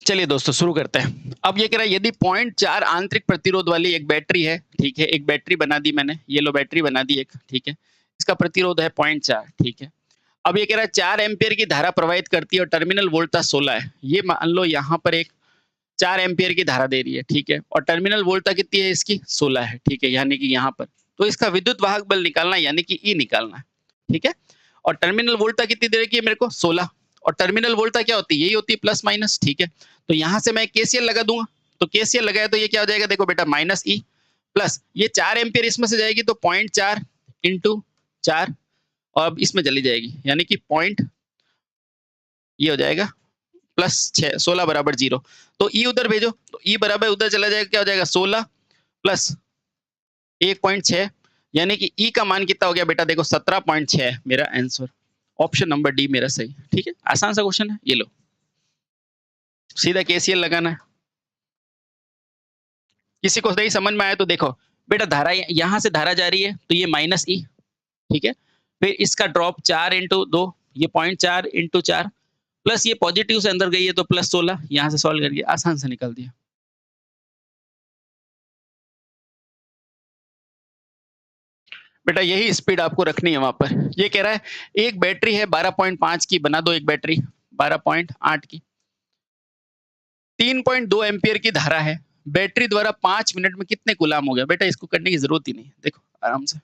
चलिए दोस्तों शुरू करते हैं। अब ये कह रहा है यदि 0.4 आंतरिक प्रतिरोध वाली एक बैटरी है, ठीक है? एक बैटरी बना दी मैंने, ये लो बैटरी बना दी एक, ठीक है? इसका प्रतिरोध है 0.4, ठीक है? अब ये कह रहा है 4 एम्पीयर की धारा प्रवाहित करती है और टर्मिनल वोल्टता 16 है। ये मान लो यहाँ पर एक 4 एम्पीयर की धारा दे रही है, ठीक है? और टर्मिनल वोल्टता कितनी है इसकी? 16 है, ठीक है? यानी कि यहाँ पर। तो इसका विद्युत वाहक बल निकालना है यानी कि ई निकालना है, ठीक है? और टर्मिनल वोल्टता कितनी दे रखी है मेरे को? 16 और टर्मिनल वोल्टता क्या होती है? यही होती है प्लस माइनस, ठीक है? तो यहाँ से मैं केसीएल लगा दूंगा। तो केसीएल लगाया तो ये क्या हो जाएगा? देखो बेटा माइनस ई प्लस ये 4 एम्पीयर इसमें से जाएगी तो 0.4 इंटू 4 और अब इसमें चली जाएगी यानी कि पॉइंट ये हो जाएगा प्लस 16 बराबर 0। तो ई उधर भेजो तो ई बराबर उधर चला जाएगा, क्या हो जाएगा? 16 प्लस 1.6 यानी कि ई का मान कितना हो गया बेटा? देखो 17.6 मेरा आंसर। ऑप्शन नंबर डी मेरा सही, ठीक है? आसान सा क्वेश्चन है, ये लो सीधा केसीएल लगाना है। किसी को नहीं समझ में आया तो देखो बेटा धारा यहाँ से धारा जा रही है तो ये माइनस ई, ठीक है? फिर इसका ड्रॉप 4 इंटू 2 ये 0.4 इंटू 4 प्लस ये पॉजिटिव से अंदर गई है तो प्लस 16 यहाँ से सॉल्व करके आसान से निकाल दिया। बेटा यही स्पीड आपको रखनी है वहां पर। ये कह रहा है एक बैटरी है 12.5 की, बना दो एक बैटरी 12.8 की, 3.2 एम्पियर की धारा है, बैटरी द्वारा 5 मिनट में कितने गुलाम हो गया? बेटा इसको करने की जरूरत ही नहीं, देखो आराम से।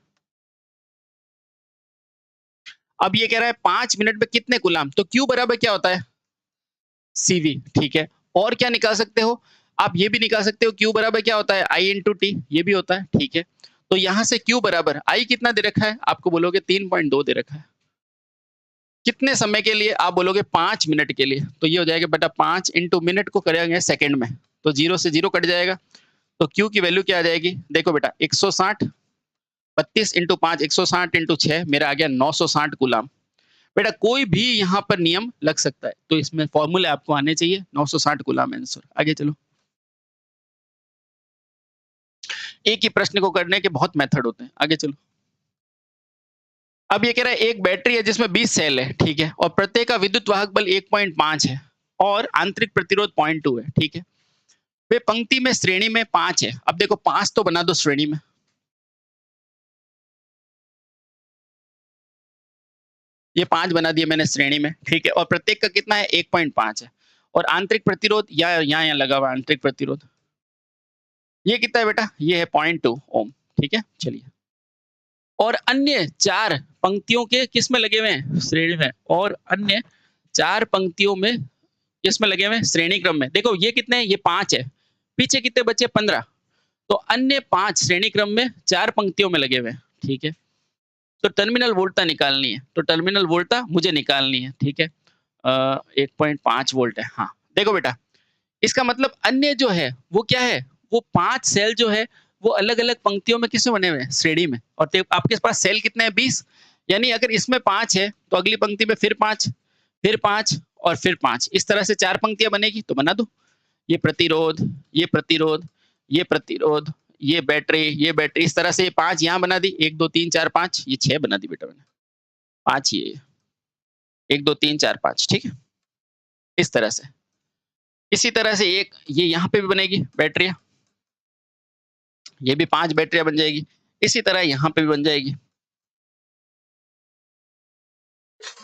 अब ये कह रहा है 5 मिनट में कितने गुलाम, तो क्यू बराबर क्या होता है? सीवी, ठीक है? और क्या निकाल सकते हो आप? ये भी निकाल सकते हो क्यू बराबर क्या होता है? आई इंटू टी, ये भी होता है, ठीक है? तो यहां से क्यू बराबर आई कितना दे रखा है आपको? बोलोगे 3.2 दे रखा है। कितने समय के लिए? आप बोलोगे 5 मिनट के लिए। तो ये हो जाएगा बेटा 5 इंटू मिनट को करेंगे सेकंड में, तो 0 से 0 कट जाएगा। तो क्यू की वैल्यू क्या आ जाएगी? देखो बेटा 160 32 इंटू 5 160 इंटू 6 मेरा आ गया 960 गुलाम। बेटा कोई भी यहाँ पर नियम लग सकता है तो इसमें फॉर्मूले आपको आने चाहिए। 960 गुलाम आंसर। आगे चलो। एक ही प्रश्न को करने के बहुत मेथड होते हैं। आगे चलो। अब ये कह रहा है एक बैटरी है जिसमें 20 सेल है, ठीक है? और प्रत्येक का विद्युत वाहक बल 1.5 है और आंतरिक प्रतिरोध 0.2 है, ठीक है? वे पंक्ति में श्रेणी में 5 है। अब देखो 5 तो बना दो श्रेणी में। ये 5 बना दिए मैंने श्रेणी में, ठीक है? और प्रत्येक का कितना है? 1.5 है। और आंतरिक प्रतिरोध या यहाँ लगा हुआ आंतरिक प्रतिरोध ये कितना है बेटा? ये है 0.2 ओम, ठीक है? चलिए। और अन्य 4 पंक्तियों के किस में लगे हुए हैं? श्रेणी में। और अन्य 4 पंक्तियों में किस में लगे हुए हैं? श्रेणी क्रम में। देखो ये कितने हैं? ये 5 है। पीछे कितने बचे? 15। तो अन्य 5 श्रेणी क्रम में 4 पंक्तियों में लगे हुए हैं, ठीक है? तो टर्मिनल वोल्टता निकालनी है। तो टर्मिनल वोल्टता मुझे निकालनी है, ठीक है? 1.5 वोल्ट है। हाँ, देखो बेटा इसका मतलब अन्य जो है वो क्या है? वो 5 सेल जो है वो अलग-अलग पंक्तियों में किसमें बने हुए हैं? श्रेणी में। और आपके पास सेल कितने हैं? 20। यानी अगर इसमें 5 है तो अगली पंक्ति में फिर 5, फिर 5 और फिर 5। इस तरह से 4 पंक्तियां बनेगी। तो बना दो। ये प्रतिरोध, ये प्रतिरोध, ये प्रतिरोध, ये बैटरी, इस तरह से 5 यहाँ बना दी। 1 2 3 4 5 ये 6 बना दी बेटा मैंने। 5 ये 1 2 3 4 5, ठीक है? इस तरह से। इसी तरह से एक ये यहाँ पे भी बनेगी बैटरियाँ। ये भी 5 बैटरियाँ बन जाएगी। इसी तरह यहाँ पे भी बन जाएगी।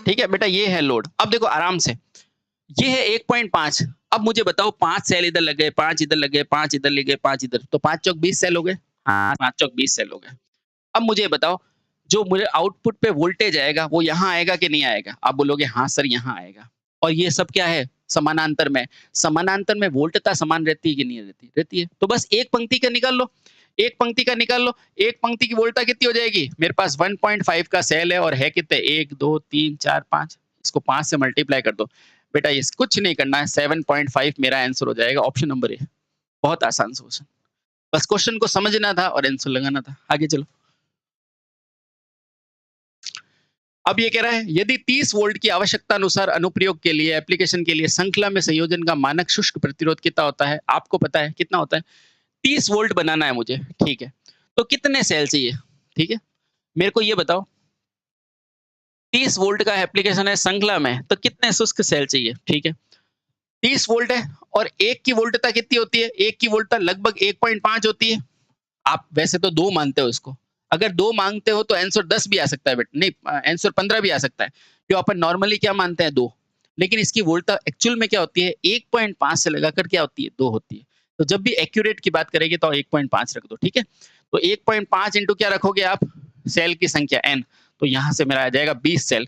ठीक है बेटा, ये है लोड। अब देखो आराम से, ये है 1.5। अब मुझे बताओ 5 सेल इधर लग गए, 5 इधर लग गए, 5 इधर लग गए, 5 इधर, तो 5 चौक 20 सेल हो गए। हाँ, 5 चौक 20 सेल हो गए। अब मुझे बताओ जो मुझे आउटपुट पे वोल्टेज आएगा वो यहाँ आएगा कि नहीं आएगा? आप बोलोगे हाँ सर यहाँ आएगा। और ये सब क्या है? समानांतर में। समानांतर में वोल्टता समान रहती है कि नहीं रहती? रहती है। तो बस एक पंक्ति का निकाल लो, एक पंक्ति का निकाल लो। एक पंक्ति की वोल्टता कितनी हो जाएगी? मेरे पास 1.5 का सेल है और है कितने? 1 2 3 4 5। इसको 5 से मल्टीप्लाई कर दो। बेटा ये कुछ नहीं करना है, 7.5 मेरा आंसर हो जाएगा। Option number A. बहुत आसान सा क्वेश्चन। बस क्वेश्चन को समझना था और आंसर लगाना था। आगे चलो। अब ये कह रहा है यदि 30 वोल्ट की आवश्यकता अनुसार अनुप्रयोग के लिए एप्लीकेशन के लिए श्रृंखला में संयोजन का मानक शुष्क प्रतिरोध कितना होता है? आपको पता है कितना होता है? 30 वोल्ट बनाना है मुझे, ठीक है? तो कितने सेल चाहिए? ठीक है, मेरे को ये बताओ 30 वोल्ट का एप्लीकेशन है श्रृंखला में, तो कितने शुष्क सेल चाहिए? ठीक है, 30 वोल्ट है और 1 की वोल्टता कितनी होती है? 1 की वोल्टता लगभग 1.5 होती है। आप वैसे तो 2 मानते हो इसको। अगर 2 मानते हो तो आंसर 10 भी आ सकता है नहीं आंसर 15 भी आ सकता है। जो अपन नॉर्मली क्या मानते हैं 2। लेकिन इसकी वोल्टता एक्चुअल में क्या होती है 1.5 से लगाकर क्या होती है 2 होती है। तो जब भी एक्यूरेट की बात करेंगे तो 1.5 रख दो, ठीक है? तो 1.5 इंटू क्या रखोगे आप? सेल की संख्या n। तो यहाँ से मेरा आ जाएगा 20 सेल।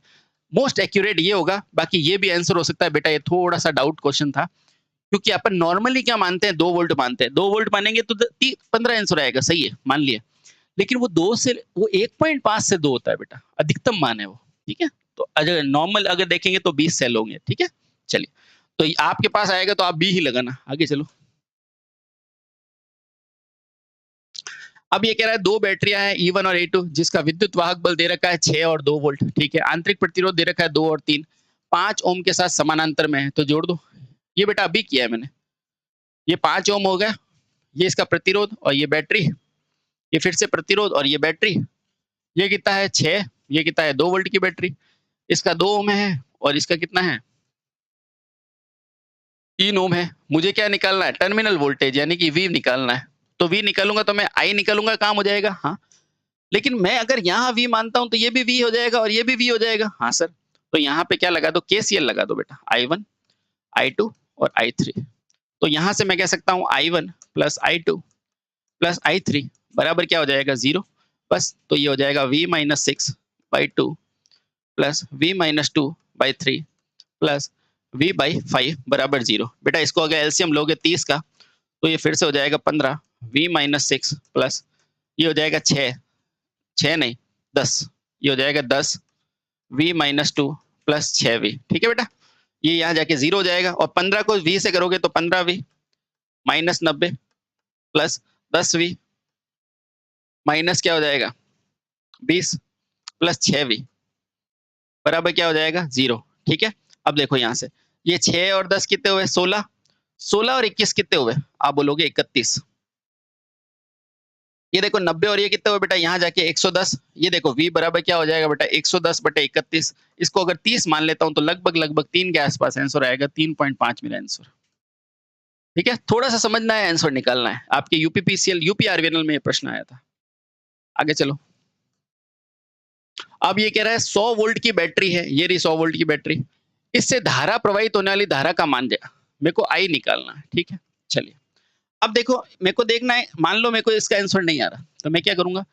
मोस्ट एक्यूरेट ये होगा, बाकी ये भी आंसर हो सकता है बेटा, ये थोड़ा-सा डाउट क्वेश्चन था। क्योंकि अपन नॉर्मली क्या मानते हैं 2 वोल्ट मानते हैं। 2 वोल्ट मानेंगे तो 15 आंसर आएगा, सही है, मान लिया। लेकिन वो 2 से वो 1.5 से 2 होता है बेटा, अधिकतम मान है वो, ठीक है? तो अगर नॉर्मल अगर देखेंगे तो 20 सेल होंगे, ठीक है? चलिए, तो आपके पास आएगा तो आप बी ही लगाना, आगे चलो। अब ये कह रहा है 2 बैटरियाँ हैं E1 और E2 जिसका विद्युत वाहक बल दे रखा है 6 और 2 वोल्ट, ठीक है? आंतरिक प्रतिरोध दे रखा है 2 और 3, 5 ओम के साथ समानांतर में है, तो जोड़ दो। ये बेटा अभी किया है मैंने। ये 5 ओम हो गया, ये इसका प्रतिरोध और ये बैटरी, ये फिर से प्रतिरोध और ये बैटरी। ये कितना है 6, ये कितना है 2 वोल्ट की बैटरी। इसका 2 ओम है और इसका कितना है 3 ओम है। मुझे क्या निकालना है? टर्मिनल वोल्टेज यानी कि V निकालना है। तो V निकालूँगा तो मैं I निकालूँगा, काम हो जाएगा। हाँ, लेकिन मैं अगर यहाँ V मानता हूँ तो ये भी V हो जाएगा और ये भी V हो जाएगा। हाँ सर, तो यहाँ पे क्या लगा दो? KCL लगा दो बेटा। I1, I2 और I3। तो यहाँ से मैं कह सकता हूँ I1 plus I2 plus I3 बराबर क्या हो जाएगा? 0। बस, तो ये हो जाएगा V minus 6 by 2 plus V minus 2 by 3 plus V by 5 बराबर 0। बेटा इसको अगर एलसीएम लोगे 30 का तो ये फिर से हो जाएगा 15 V माइनस 6 प्लस ये हो जाएगा 6, 6 नहीं 10, ये हो जाएगा 10 V माइनस 2 प्लस 6V, ठीक है बेटा? ये यहाँ जाके 0 हो जाएगा और 15 को V से करोगे तो 15V minus 90 plus 10V minus क्या हो जाएगा 20 प्लस 6V बराबर क्या हो जाएगा 0, ठीक है? अब देखो यहाँ से ये 6 और 10 कितने हुए 16, 16 और 21 कितने हुए? आप बोलोगे 31। ये देखो 90 और ये कितने हुए बेटा? यहाँ जाके 110। ये देखो V बराबर क्या हो जाएगा बेटा 110 बटे 31। इसको अगर 30 मान लेता हूँ तो लगभग 3 के आसपास आंसर आएगा। 3.5 मेरा आंसर, ठीक है? थोड़ा सा समझना है, आंसर निकालना है। आपके यूपीपीसीएल यूपीआरवीएनएल में ये प्रश्न आया था। आगे चलो। अब ये कह रहा है 100 वोल्ट की बैटरी है, ये रही 100 वोल्ट की बैटरी। इससे धारा प्रवाहित होने वाली धारा का मान दिया, मेरे को आई निकालना है, ठीक है? चलिए, अब देखो मेरे को देखना है, मान लो मेरे को इसका आंसर नहीं आ रहा, तो मैं क्या करूंगा?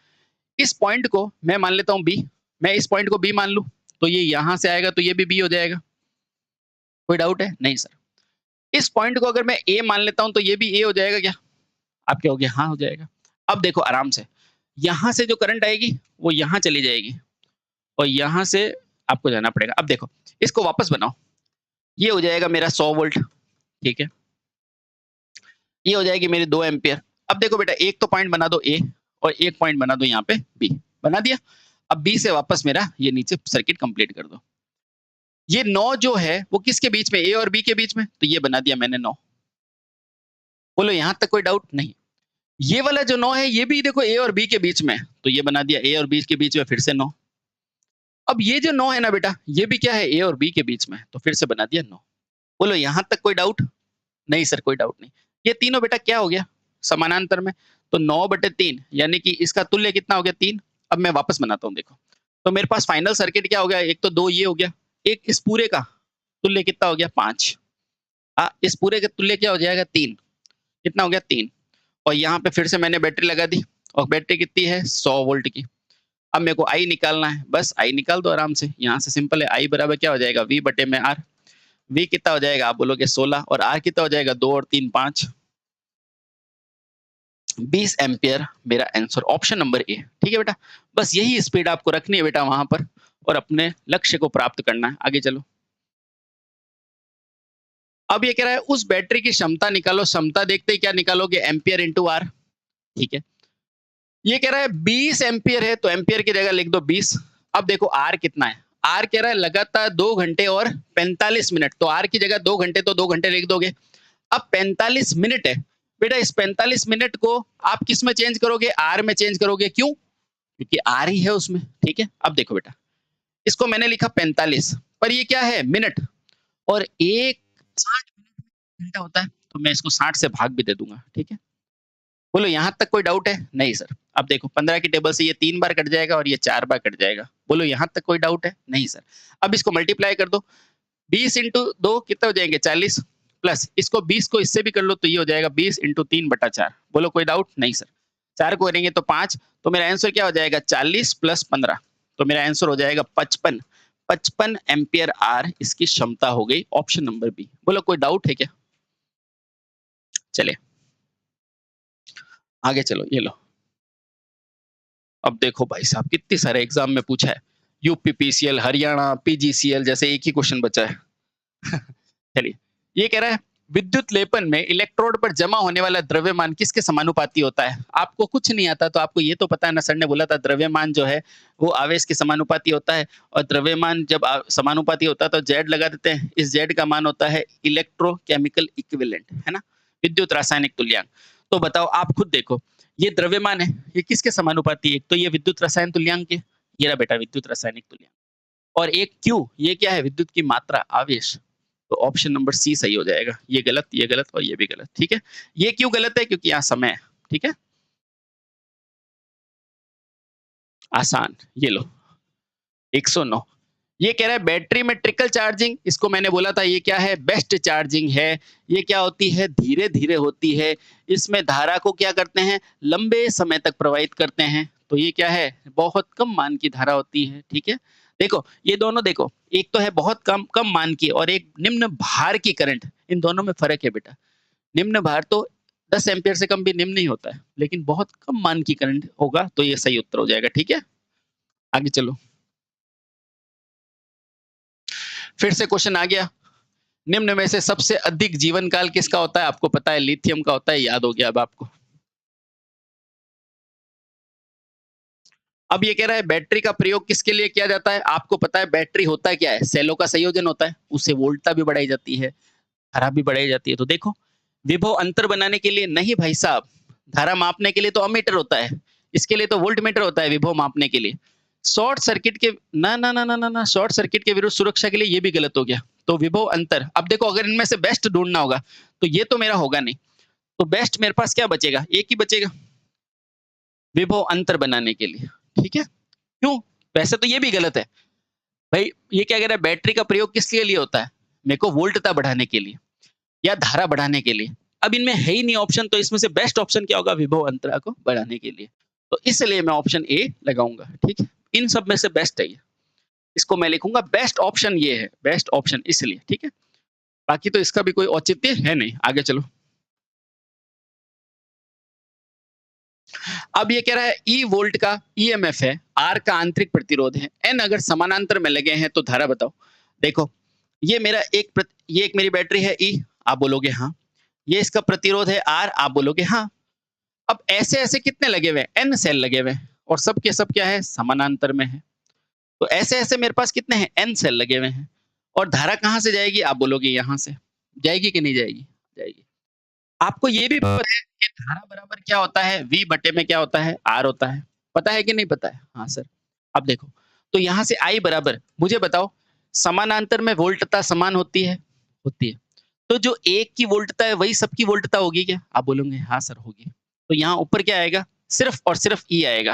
इस पॉइंट को मैं मान लेता हूँ बी, मैं इस पॉइंट को बी मान लूं, तो ये यहां से आएगा तो ये भी बी हो जाएगा। कोई डाउट है? नहीं सर। इस पॉइंट को अगर मैं ए मान लेता हूं तो ये भी ए हो जाएगा क्या? आप कहोगे हाँ हो जाएगा। अब देखो आराम से, यहां से जो करंट आएगी वो यहां चली जाएगी और यहां से आपको जाना पड़ेगा। अब देखो इसको वापस बनाओ, ये हो जाएगा मेरा 100 वोल्ट, ठीक है? ये हो जाएगी मेरी 2 एम्पियर। अब देखो बेटा एक तो पॉइंट बना दो ए और एक पॉइंट बना दो यहाँ पे बी, बना दिया। अब बी से वापस मेरा ये नीचे सर्किट कंप्लीट कर दो। ये 9 जो है वो किसके बीच में? ए और बी के बीच में, तो ये बना दिया मैंने 9। बोलो यहां तक कोई डाउट नहीं? ये वाला जो 9 है ये भी देखो ए और बी के बीच में, तो ये बना दिया ए और बी के बीच में फिर से 9। अब ये जो 9 है ना बेटा, ये भी क्या है? ए और बी के बीच में, तो फिर से बना दिया 9। बोलो यहां तक कोई डाउट? नहीं सर कोई डाउट नहीं। ये तीनों बेटा क्या हो गया? समानांतर में, तो 9/3 यानी कि इसका तुल्य कितना हो गया 3। अब मैं वापस बनाता हूँ देखो, तो मेरे पास फाइनल सर्किट क्या हो गया? एक तो 2 ये हो गया, एक इस पूरे का तुल्य कितना हो गया 5। इस पूरे का तुल्य क्या हो जाएगा 3। कितना हो गया 3। और यहाँ पे फिर से मैंने बैटरी लगा दी और बैटरी कितनी है 100 वोल्ट की। अब मेरे को आई निकालना है, बस आई निकाल दो आराम से। यहाँ से सिंपल है, आई बराबर क्या हो जाएगा V बटे में R। V कितना हो जाएगा? आप बोलोगे 16 और R कितना हो जाएगा? 2 और 3 5, 20 एम्पियर मेरा आंसर ऑप्शन नंबर ए, ठीक है बेटा? बस यही स्पीड आपको रखनी है बेटा वहां पर और अपने लक्ष्य को प्राप्त करना है। आगे चलो। अब ये कह रहा है उस बैटरी की क्षमता निकालो। क्षमता देखते ही क्या निकालोगे? एम्पियर इंटू आर, ठीक है? ये कह रहा है 20 एम्पियर है तो एम्पियर की जगह लिख दो 20। अब देखो आर कितना है? आर कह रहा है लगातार 2 घंटे और 45 मिनट, तो आर की जगह 2 घंटे तो 2 घंटे लिख दोगे। अब 45 मिनट है बेटा, इस 45 मिनट को आप किस में चेंज करोगे? आर में चेंज करोगे। क्यों? क्योंकि आर ही है उसमें, ठीक है? अब देखो बेटा, इसको मैंने लिखा 45 पर ये क्या है? मिनट, और एक 60 घंटा होता है, तो मैं इसको 60 से भाग भी दे दूँगा, ठीक है? बोलो यहाँ तक कोई डाउट है? नहीं सर। अब देखो 15 की टेबल से ये 3 बार कट जाएगा और ये 4 बार कट जाएगा। बोलो यहाँ तक कोई डाउट है? नहीं सर। अब इसको मल्टीप्लाई कर दो। 20 इंटू 2 कितने हो जाएँगे 40 प्लस इसको 20 को इससे भी कर लो तो ये हो जाएगा 20 इंटू 3/4। बोलो कोई डाउट? नहीं सर। 4 को करेंगे तो 5 तो मेरा आंसर क्या हो जाएगा 40 प्लस 15 तो मेरा आंसर हो जाएगा 55। 55 एम्पियर आर इसकी क्षमता हो गई ऑप्शन नंबर बी। बोलो कोई डाउट है क्या? चलिए आगे चलो ये लो। अब देखो भाई साहब कितने सारे एग्जाम में पूछा है। यूपी पीसीएल, हरियाणा, पीजीसीएल जैसे एक ही क्वेश्चन बचा है। चलिए, ये कह रहा है विद्युत लेपन में इलेक्ट्रोड पर जमा होने वाला द्रव्यमान किसके समानुपाती होता है? आपको कुछ नहीं आता तो आपको ये तो पता है ना, सर ने बोला था द्रव्यमान जो है वो आवेश के समानुपाती होता है और द्रव्यमान जब समानुपाती होता है तो जेड लगा देते हैं। इस जेड का मान होता है इलेक्ट्रोकेमिकल इक्विवेलेंट, है ना? विद्युत रासायनिक तुल्यांक। तो बताओ आप खुद देखो, ये द्रव्यमान है, ये किसके समानुपाती है? एक तो ये विद्युत रसायन तुल्यांक है, ये रहा बेटा विद्युत रासायनिक तुल्यांक। और एक क्यू, ये क्या है? विद्युत की मात्रा, आवेश। तो ऑप्शन नंबर सी सही हो जाएगा। ये गलत और ये भी गलत, ठीक है? ये क्यों गलत है? क्योंकि यहाँ समय है, ठीक है? आसान, ये लो 109। ये कह रहा है बैटरी में ट्रिकल चार्जिंग, इसको मैंने बोला था ये क्या है? बेस्ट चार्जिंग है। ये क्या होती है? धीरे-धीरे होती है। इसमें धारा को क्या करते हैं? लंबे समय तक प्रवाहित करते हैं। तो ये क्या है? बहुत कम मान की धारा होती है, ठीक है? देखो, ये दोनों देखो, एक तो है बहुत कम कम मान की और एक निम्न भार की करंट, इन दोनों में फ़र्क है बेटा। निम्न भार तो 10 एम्पीयर से कम भी निम्न नहीं होता है, लेकिन बहुत कम मान की करंट होगा तो ये सही उत्तर हो जाएगा, ठीक है? आगे चलो। फिर से क्वेश्चन आ गया। निम्न में से सबसे अधिक जीवन काल किसका होता है? आपको पता है लिथियम का होता है, याद हो गया अब आपको। अब ये कह रहा है बैटरी का प्रयोग किसके लिए किया जाता है? आपको पता है बैटरी होता क्या है? सेलों का संयोजन होता है, उससे वोल्टता भी बढ़ाई जाती है, धारा भी बढ़ाई जाती है। तो देखो, विभव अंतर बनाने के लिए नहीं भाई साहब, धारा मापने के लिए तो अमीटर होता है, इसके लिए तो वोल्टमीटर होता है विभव मापने के लिए। शॉर्ट सर्किट के ना ना ना ना ना ना शॉर्ट सर्किट के विरुद्ध सुरक्षा के लिए ये भी गलत हो गया। तो विभव अंतर, अब देखो अगर इनमें से बेस्ट ढूंढना होगा तो ये तो मेरा होगा नहीं। तो बेस्ट मेरे पास क्या बचेगा? एक ही बचेगा, विभव अंतर बनाने के लिए, ठीक है? क्यों? वैसे तो ये भी गलत है। भाई ये क्या कह रहा है बैटरी का प्रयोग किस लिए लिए होता है? मेरे को वोल्टता बढ़ाने के लिए या धारा बढ़ाने के लिए। अब इनमें है ही नहीं ऑप्शन तो इसमें से बेस्ट ऑप्शन क्या होगा? विभव अंतरा को बढ़ाने के लिए। तो इसलिए मैं ऑप्शन ए लगाऊंगा, ठीक है? इन सब में से बेस्ट है ये। इसको मैं लिखूंगा बेस्ट ऑप्शन ये है, बेस्ट ऑप्शन इसलिए, ठीक है? बाकी तो इसका भी कोई औचित्य है नहीं। आगे चलो। अब ये कह रहा है ई वोल्ट का ईएमएफ है, आर का आंतरिक प्रतिरोध है, एन अगर समानांतर में लगे हैं तो धारा बताओ। देखो, ये मेरा ये एक मेरी बैटरी है ई, आप बोलोगे हाँ। ये इसका प्रतिरोध है आर, आप बोलोगे हाँ। अब ऐसे-ऐसे कितने लगे हुए हैं? एन सेल लगे हुए हैं और सब के सब क्या है? समानांतर में है। तो ऐसे-ऐसे मेरे पास कितने हैं? एन सेल लगे हुए हैं और धारा कहाँ से जाएगी? आप बोलोगे यहाँ से। जाएगी कि नहीं जाएगी? जाएगी। आपको ये भी पता है कि धारा बराबर क्या होता है? V बटे में क्या होता है? R होता है। पता है कि नहीं पता है? हाँ सर। अब देखो, तो यहाँ से I बराबर मुझे बताओ समानांतर में वोल्टता समान होती है? होती है। तो जो एक की वोल्टता है वही सबकी वोल्टता होगी क्या? आप बोलोगे हाँ सर होगी। तो यहाँ ऊपर क्या आएगा? सिर्फ और सिर्फ E आएगा।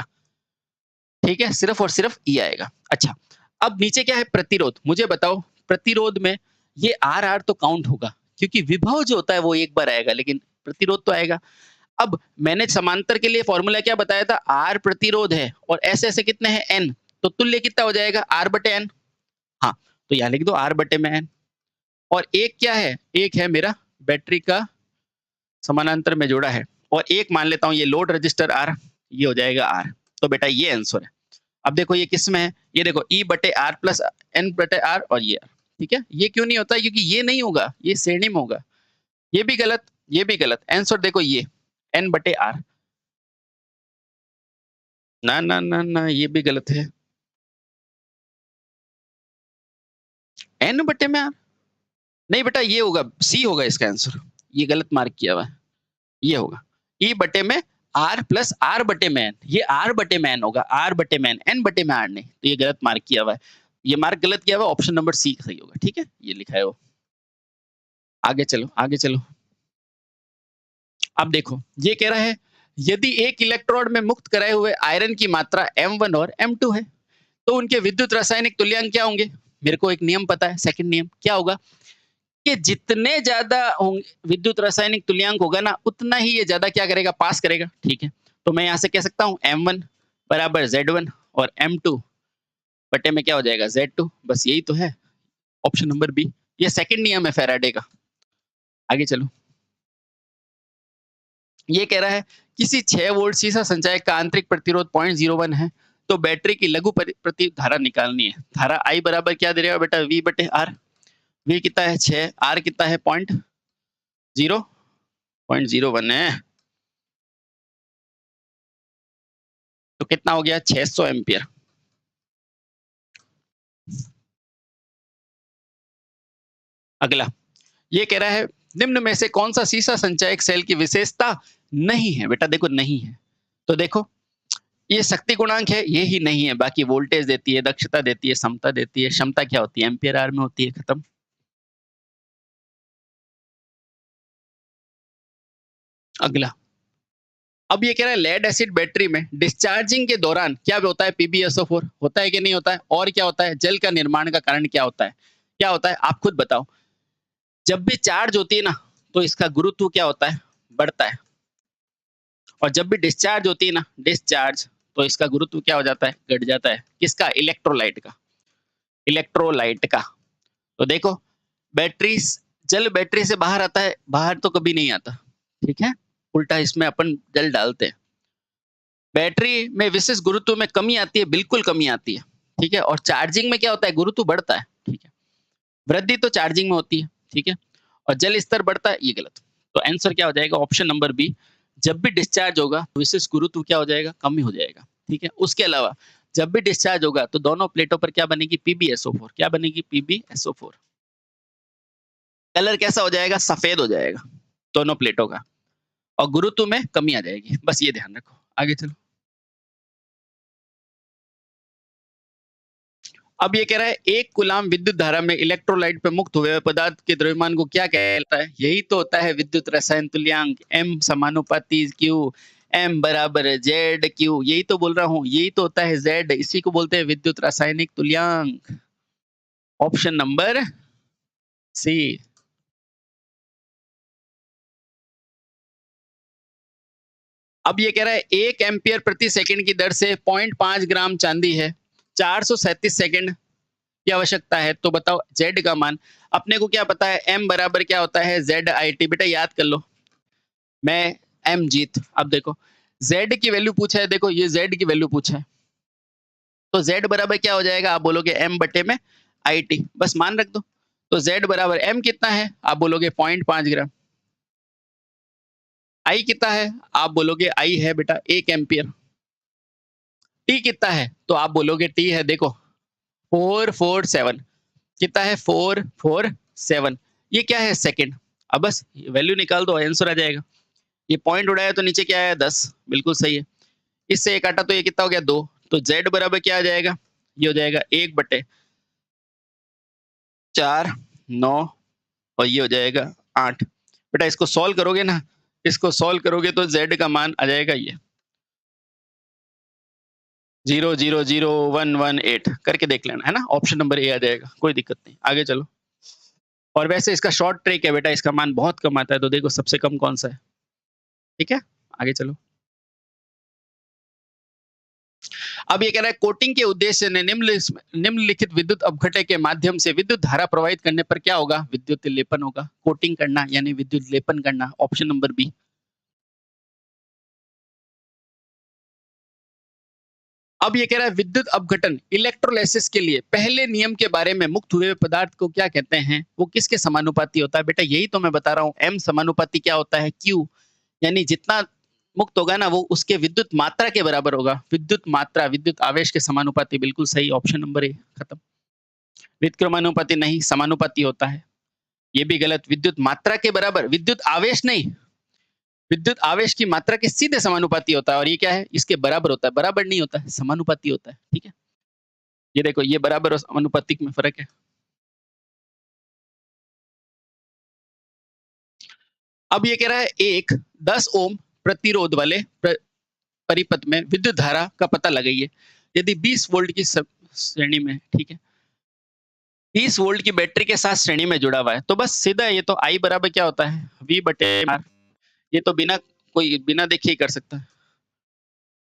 ठीक है? सिर्फ और सिर्फ E आएगा। अच्छा, अब नीचे क्या है? प्रतिरोध। मुझे बताओ प्रतिरोध में ये R तो काउंट होगा क्योंकि विभव जो होता है वो एक बार आएगा लेकिन प्रतिरोध तो आएगा। अब मैंने समांतर के लिए फॉर्मूला क्या बताया था? R प्रतिरोध है और S ऐसे कितने हैं? N। तो तुल्य कितना हो जाएगा? R बटे N। हाँ, तो यहाँ लिख दो R बटे में N। और एक क्या है? एक है मेरा बैटरी का समानांतर में जोड़ा है और एक मान लेता हूँ ये लोड रजिस्टर R, ये हो जाएगा R। तो बेटा ये आंसर है। अब देखो ये किस में है? ये देखो E बटे R प्लस N बटे R और ये R। ठीक है? ये क्यों नहीं होता? क्योंकि ये नहीं होगा, ये श्रेणी में होगा। ये भी गलत, ये भी गलत। आंसर देखो ये N बटे R। ना ना ना ना ये भी गलत है। N बटे में R? नहीं बेटा ये होगा, C होगा इसका आंसर। ये गलत मार्क किया हुआ है। ये होगा E बटे में R प्लस R बटे में N। ये R बटे में N होगा, R बटे में N बटे में R नहीं। तो ये गलत मार्क किया हुआ है। ये मार्क गलत किया हुआ, ऑप्शन नंबर सी सही होगा, ठीक है? ये लिखा है वो। आगे चलो, आगे चलो। अब देखो, ये कह रहा है यदि एक इलेक्ट्रोड में मुक्त कराए हुए आयरन की मात्रा M1 और M2 है, तो उनके विद्युत रासायनिक तुल्यांक क्या होंगे? मेरे को एक नियम पता है, सेकंड नियम क्या होगा कि जितने ज्यादा विद्युत रासायनिक तुल्यांक होगा ना, उतना ही ये ज्यादा क्या करेगा, पास करेगा। ठीक है, तो मैं यहाँ से कह सकता हूँ M1 बराबर Z1 और M2 बटे में क्या हो जाएगा, Z2। बस यही तो है, ऑप्शन नंबर बी। ये सेकंड नियम है फैराडे का। आगे चलो। ये कह रहा है किसी 6 वोल्ट सीसा संचायक का आंतरिक प्रतिरोध 0.01 है, तो बैटरी की लघु प्रति धारा निकालनी है। धारा आई बराबर क्या दे रहा है बेटा, V बटे आर। V कितना है 6, आर कितना है 0.01 है, तो कितना हो गया 600 एम्पियर। अगला ये कह रहा है निम्न में से कौन सा सीसा संचायक सेल की विशेषता नहीं है। बेटा देखो नहीं है, तो देखो ये शक्ति गुणांक है, ये ही नहीं है, बाकी वोल्टेज देती है, दक्षता देती है, समता देती है। क्षमता क्या होती है, एम्पियर आर में होती है, खत्म। अगला अब ये कह रहा है लेड एसिड बैटरी में डिस्चार्जिंग के दौरान क्या होता है, PbSO4 होता है कि नहीं होता है, और क्या होता है, जल का निर्माण का कारण क्या होता है, क्या होता है आप खुद बताओ। जब भी चार्ज होती है ना, तो इसका गुरुत्व क्या होता है, बढ़ता है। और जब भी डिस्चार्ज होती है ना, डिस्चार्ज, तो इसका गुरुत्व क्या हो जाता है, घट जाता है। किसका, इलेक्ट्रोलाइट का, इलेक्ट्रोलाइट का। तो देखो बैटरी, जल बैटरी से बाहर आता है, बाहर तो कभी नहीं आता। ठीक है, उल्टा इसमें अपन जल डालते हैं। बैटरी में विशेष गुरुत्व में कमी आती है, बिल्कुल कमी आती है। ठीक है, और चार्जिंग में क्या होता है, गुरुत्व बढ़ता है। ठीक है, वृद्धि तो चार्जिंग में होती है। ठीक है, और जल स्तर बढ़ता है, ये गलत। तो आंसर क्या हो जाएगा, ऑप्शन नंबर बी। जब भी डिस्चार्ज होगा विशेष गुरुत्व क्या हो जाएगा, कम ही हो जाएगा। ठीक है, उसके अलावा जब भी डिस्चार्ज होगा तो दोनों प्लेटों पर क्या बनेगी, PbSO4। क्या बनेगी, PbSO4। कलर कैसा हो जाएगा, सफेद हो जाएगा दोनों प्लेटों का, और गुरुत्व में कमी आ जाएगी। बस ये ध्यान रखो, आगे चलो। अब ये कह रहा है एक कूलाम विद्युत धारा में इलेक्ट्रोलाइट पे मुक्त हुए पदार्थ के द्रव्यमान को क्या कहता है। यही तो होता है विद्युत रसायन तुल्यांक, M समानुपाती Q, M बराबर ZQ। यही तो बोल रहा हूँ, यही तो होता है Z, इसी को बोलते हैं विद्युत रासायनिक तुल्यांक। Option number C. अब ये कह रहा है 1 एम्पियर प्रति सेकंड की दर से 0.5 ग्राम चांदी है, 437 सेकंड की आवश्यकता है, तो बताओ Z का मान। अपने को क्या पता है, M बराबर क्या होता है, ZIT। बेटा याद कर लो, मैं M जीत। अब देखो Z की वैल्यू पूछा है, देखो ये Z की वैल्यू पूछा है, तो Z बराबर क्या हो जाएगा, आप बोलोगे M बटे में IT, बस मान रख दो। तो Z बराबर M कितना है, आप बोलोगे 0.5 ग्राम। I कितना है, आप बोलोगे I है बेटा 1 एम्पियर। T कितना है, तो आप बोलोगे T है देखो 447। कितना है, 447। ये क्या है, सेकंड। अब बस वैल्यू निकाल दो, आंसर आ जाएगा। ये पॉइंट उड़ाया तो नीचे क्या आया, 10। बिल्कुल सही है। इससे एक काटा तो ये कितना हो गया, 2। तो Z बराबर क्या आ जाएगा, ये हो जाएगा 1 बटे 4, 9, और ये हो जाएगा 8। बेटा इसको सॉल्व करोगे ना, इसको सॉल्व करोगे तो Z का मान आ जाएगा ये 000118 करके देख लेना, है ना। ऑप्शन नंबर ए आ जाएगा, कोई दिक्कत नहीं। आगे चलो। और वैसे इसका शॉर्ट ट्रिक है बेटा, इसका मान बहुत कम आता है, तो देखो सबसे कम कौन सा है। ठीक है, आगे चलो। अब ये कह रहा है कोटिंग के उद्देश्य ने निम्नलिखित विद्युत अपघटय के माध्यम से विद्युत धारा प्रवाहित करने पर क्या होगा, विद्युत लेपन होगा। कोटिंग करना यानी विद्युत लेपन करना, ऑप्शन नंबर बी। अब ये कह रहा है विद्युत अपघटन इलेक्ट्रोलाइसिस के लिए पहले नियम के बारे में, मुक्त हुए पदार्थ को क्या कहते हैं, वो किसके समानुपाती होता है। बेटा यही तो मैं बता रहा हूँ, M समानुपाती क्या होता है, Q, यानी जितना मुक्त होगा ना वो उसके विद्युत मात्रा के बराबर होगा। विद्युत मात्रा विद्युत आवेश के समानुपाती, बिल्कुल सही, ऑप्शन नंबर ए, खत्म। व्युत्क्रमानुपाती नहीं, समानुपाती होता है, ये भी गलत। विद्युत मात्रा के बराबर, विद्युत आवेश नहीं, विद्युत आवेश की मात्रा के सीधे समानुपाती होता है, और ये क्या है, इसके बराबर होता है। बराबर नहीं होता है, समानुपाती होता है। ठीक है, ये देखो ये बराबर और समानुपातिक में फर्क है। अब ये कह रहा है एक 10 ओम प्रतिरोध वाले परिपथ में विद्युत धारा का पता लगाइए यदि 20 वोल्ट की श्रेणी में, ठीक है, 20 वोल्ट की बैटरी के साथ श्रेणी में जुड़ा हुआ है। तो बस सीधा ये तो I बराबर क्या होता है V बटे R। ये तो बिना देखे ही कर सकता है।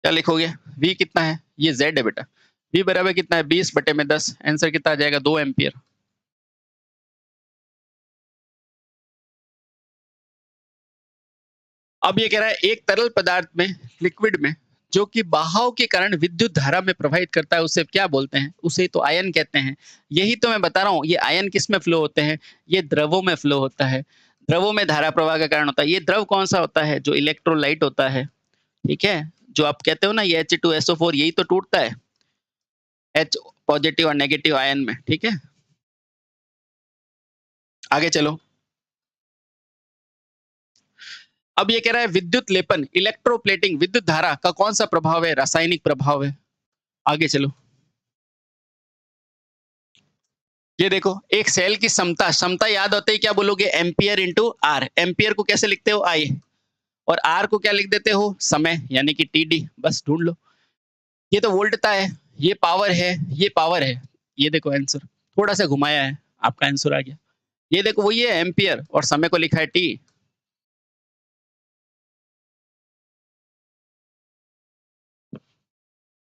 क्या लिखोगे? V कितना है? ये Z है बेटा। V बराबर कितना है? 20 बटे में 10। आंसर कितना आ जाएगा? 2 एम्पियर। अब ये कह रहा है एक तरल पदार्थ में, लिक्विड में, जो कि बहाव के कारण विद्युत धारा में प्रभावित करता है, उसे क्या बोलते हैं? उसे तो आयन कहते हैं। यही तो मैं बता रहा हूँ, ये आयन किस में फ्लो होते हैं? ये द्रवों में फ्लो होता है। द्रवों में धारा प्रवाह का कारण होता है। ये द्रव कौन सा होता है? जो इलेक्ट्रोलाइट होता है, ठीक है, जो आप कहते हो ना ये H2SO4, यही तो टूटता है H पॉजिटिव और नेगेटिव आयन में, ठीक है। आगे चलो। अब ये कह रहा है विद्युत लेपन, इलेक्ट्रोप्लेटिंग, विद्युत धारा का कौन सा प्रभाव है? रासायनिक प्रभाव है। आगे चलो। ये देखो, एक सेल की क्षमता याद होते ही क्या बोलोगे? Ampere into are. एम्पियर को कैसे लिखते हो? आई। और आर को क्या लिख देते हो? समय, यानी कि टीडी। बस ढूंढ लो। ये तो वोल्टता है, ये पावर है, ये पावर है। ये देखो आंसर, थोड़ा सा घुमाया है, आपका आंसर आ गया। ये देखो वही है एम्पियर, और समय को लिखा है टी।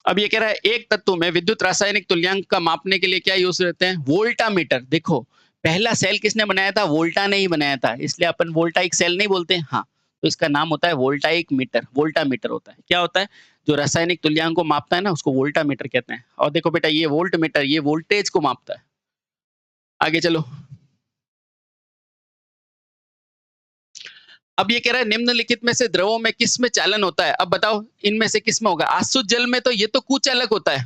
अब ये कह रहा है एक तत्व में विद्युत रासायनिक तुल्यांक का मापने के लिए क्या यूज करते हैं? वोल्टामीटर। देखो, पहला सेल किसने बनाया था? वोल्टा ने ही बनाया था, इसलिए अपन वोल्टाइक सेल नहीं बोलते। हाँ, तो इसका नाम होता है वोल्टाइक मीटर। वोल्टामीटर होता है, क्या होता है? जो रासायनिक तुल्यांक को मापता है ना, उसको वोल्टामीटर कहते हैं। और देखो बेटा, ये वोल्ट मीटर ये वोल्टेज को मापता है। आगे चलो। अब ये कह रहा है निम्नलिखित में से द्रवों में किस में चालन होता है? अब बताओ इनमें से किस में होगा? आसुत जल में तो ये तो कुचालक होता है।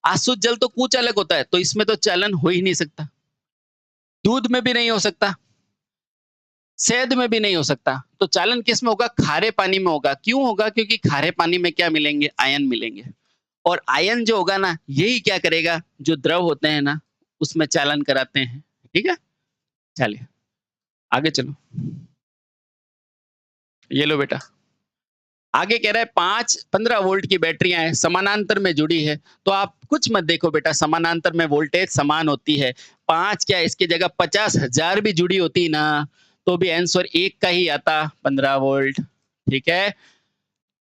आसुत जल तो कुचालक होता है, तो इसमें तो चालन हो ही नहीं सकता। दूध में भी नहीं हो सकता, शहद में भी नहीं हो सकता। तो चालन किस में होगा? खारे पानी में होगा। क्यों होगा? क्योंकि खारे पानी में क्या मिलेंगे? आयन मिलेंगे। और आयन जो होगा ना, यही क्या करेगा? जो द्रव होते हैं ना, उसमें चालन कराते हैं। ठीक है, चलिए आगे चलो। ये लो बेटा, आगे कह रहा है 15 वोल्ट की बैटरियां हैं, समानांतर में जुड़ी है। तो आप कुछ मत देखो बेटा, समानांतर में वोल्टेज समान होती है। 5 क्या, इसकी जगह 50,000 भी जुड़ी होती ना, तो भी आंसर एक का ही आता, 15 वोल्ट। ठीक है,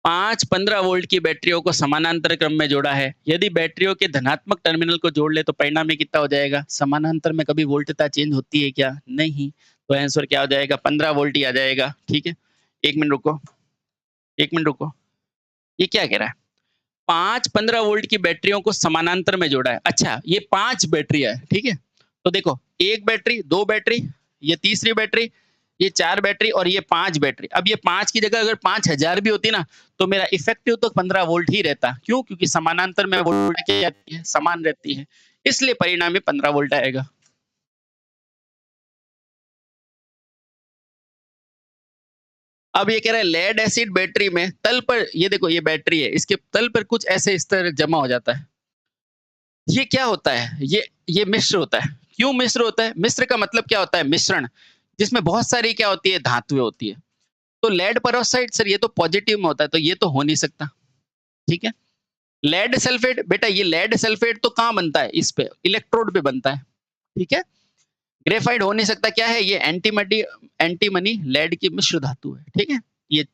15 वोल्ट की बैटरियों को समानांतर क्रम में जोड़ा है। यदि बैटरियों के धनात्मक टर्मिनल को जोड़ ले तो परिणाम में कितना हो जाएगा? समानांतर में कभी वोल्टता चेंज होती है क्या? नहीं। तो आंसर क्या हो जाएगा? 15 वोल्ट ही आ जाएगा। ठीक है, 1 मिनट रुको, 1 मिनट रुको। ये क्या कह रहा है? 15 वोल्ट की बैटरियों को समानांतर में जोड़ा है। अच्छा, ये 5 बैटरियां है, ठीक है। तो देखो, एक बैटरी, 2 बैटरी, ये तीसरी बैटरी, ये 4 बैटरी और ये 5 बैटरी। अब ये 5 की जगह अगर 5000 भी होती ना, तो मेरा इफेक्टिव तो 15 वोल्ट ही रहता। क्यों? क्योंकि समानांतर में वोल्ट क्या जाती है? समान रहती है, इसलिए परिणाम में 15 वोल्ट आएगा। अब ये कह रहा है लेड एसिड बैटरी में तल पर, ये देखो ये बैटरी है, इसके तल पर कुछ ऐसे स्तर जमा हो जाता है। ये क्या होता है? ये मिश्र होता है। क्यों मिश्र होता है? मिश्र का मतलब क्या होता है? मिश्रण, जिसमें बहुत सारी क्या होती है? धातुएं होती है। तो लेड पेरोक्साइड सर, ये तो पॉजिटिव में होता है, तो ये तो हो नहीं सकता। ठीक है, लेड सल्फेट, बेटा ये लेड सल्फेट तो कहाँ बनता है? इस पे, इलेक्ट्रोड पे बनता है। ठीक है, ग्रेफाइट हो नहीं सकता। क्या है ये? एंटीमनी लेड की मिश्र धातु है। ठीक है, ये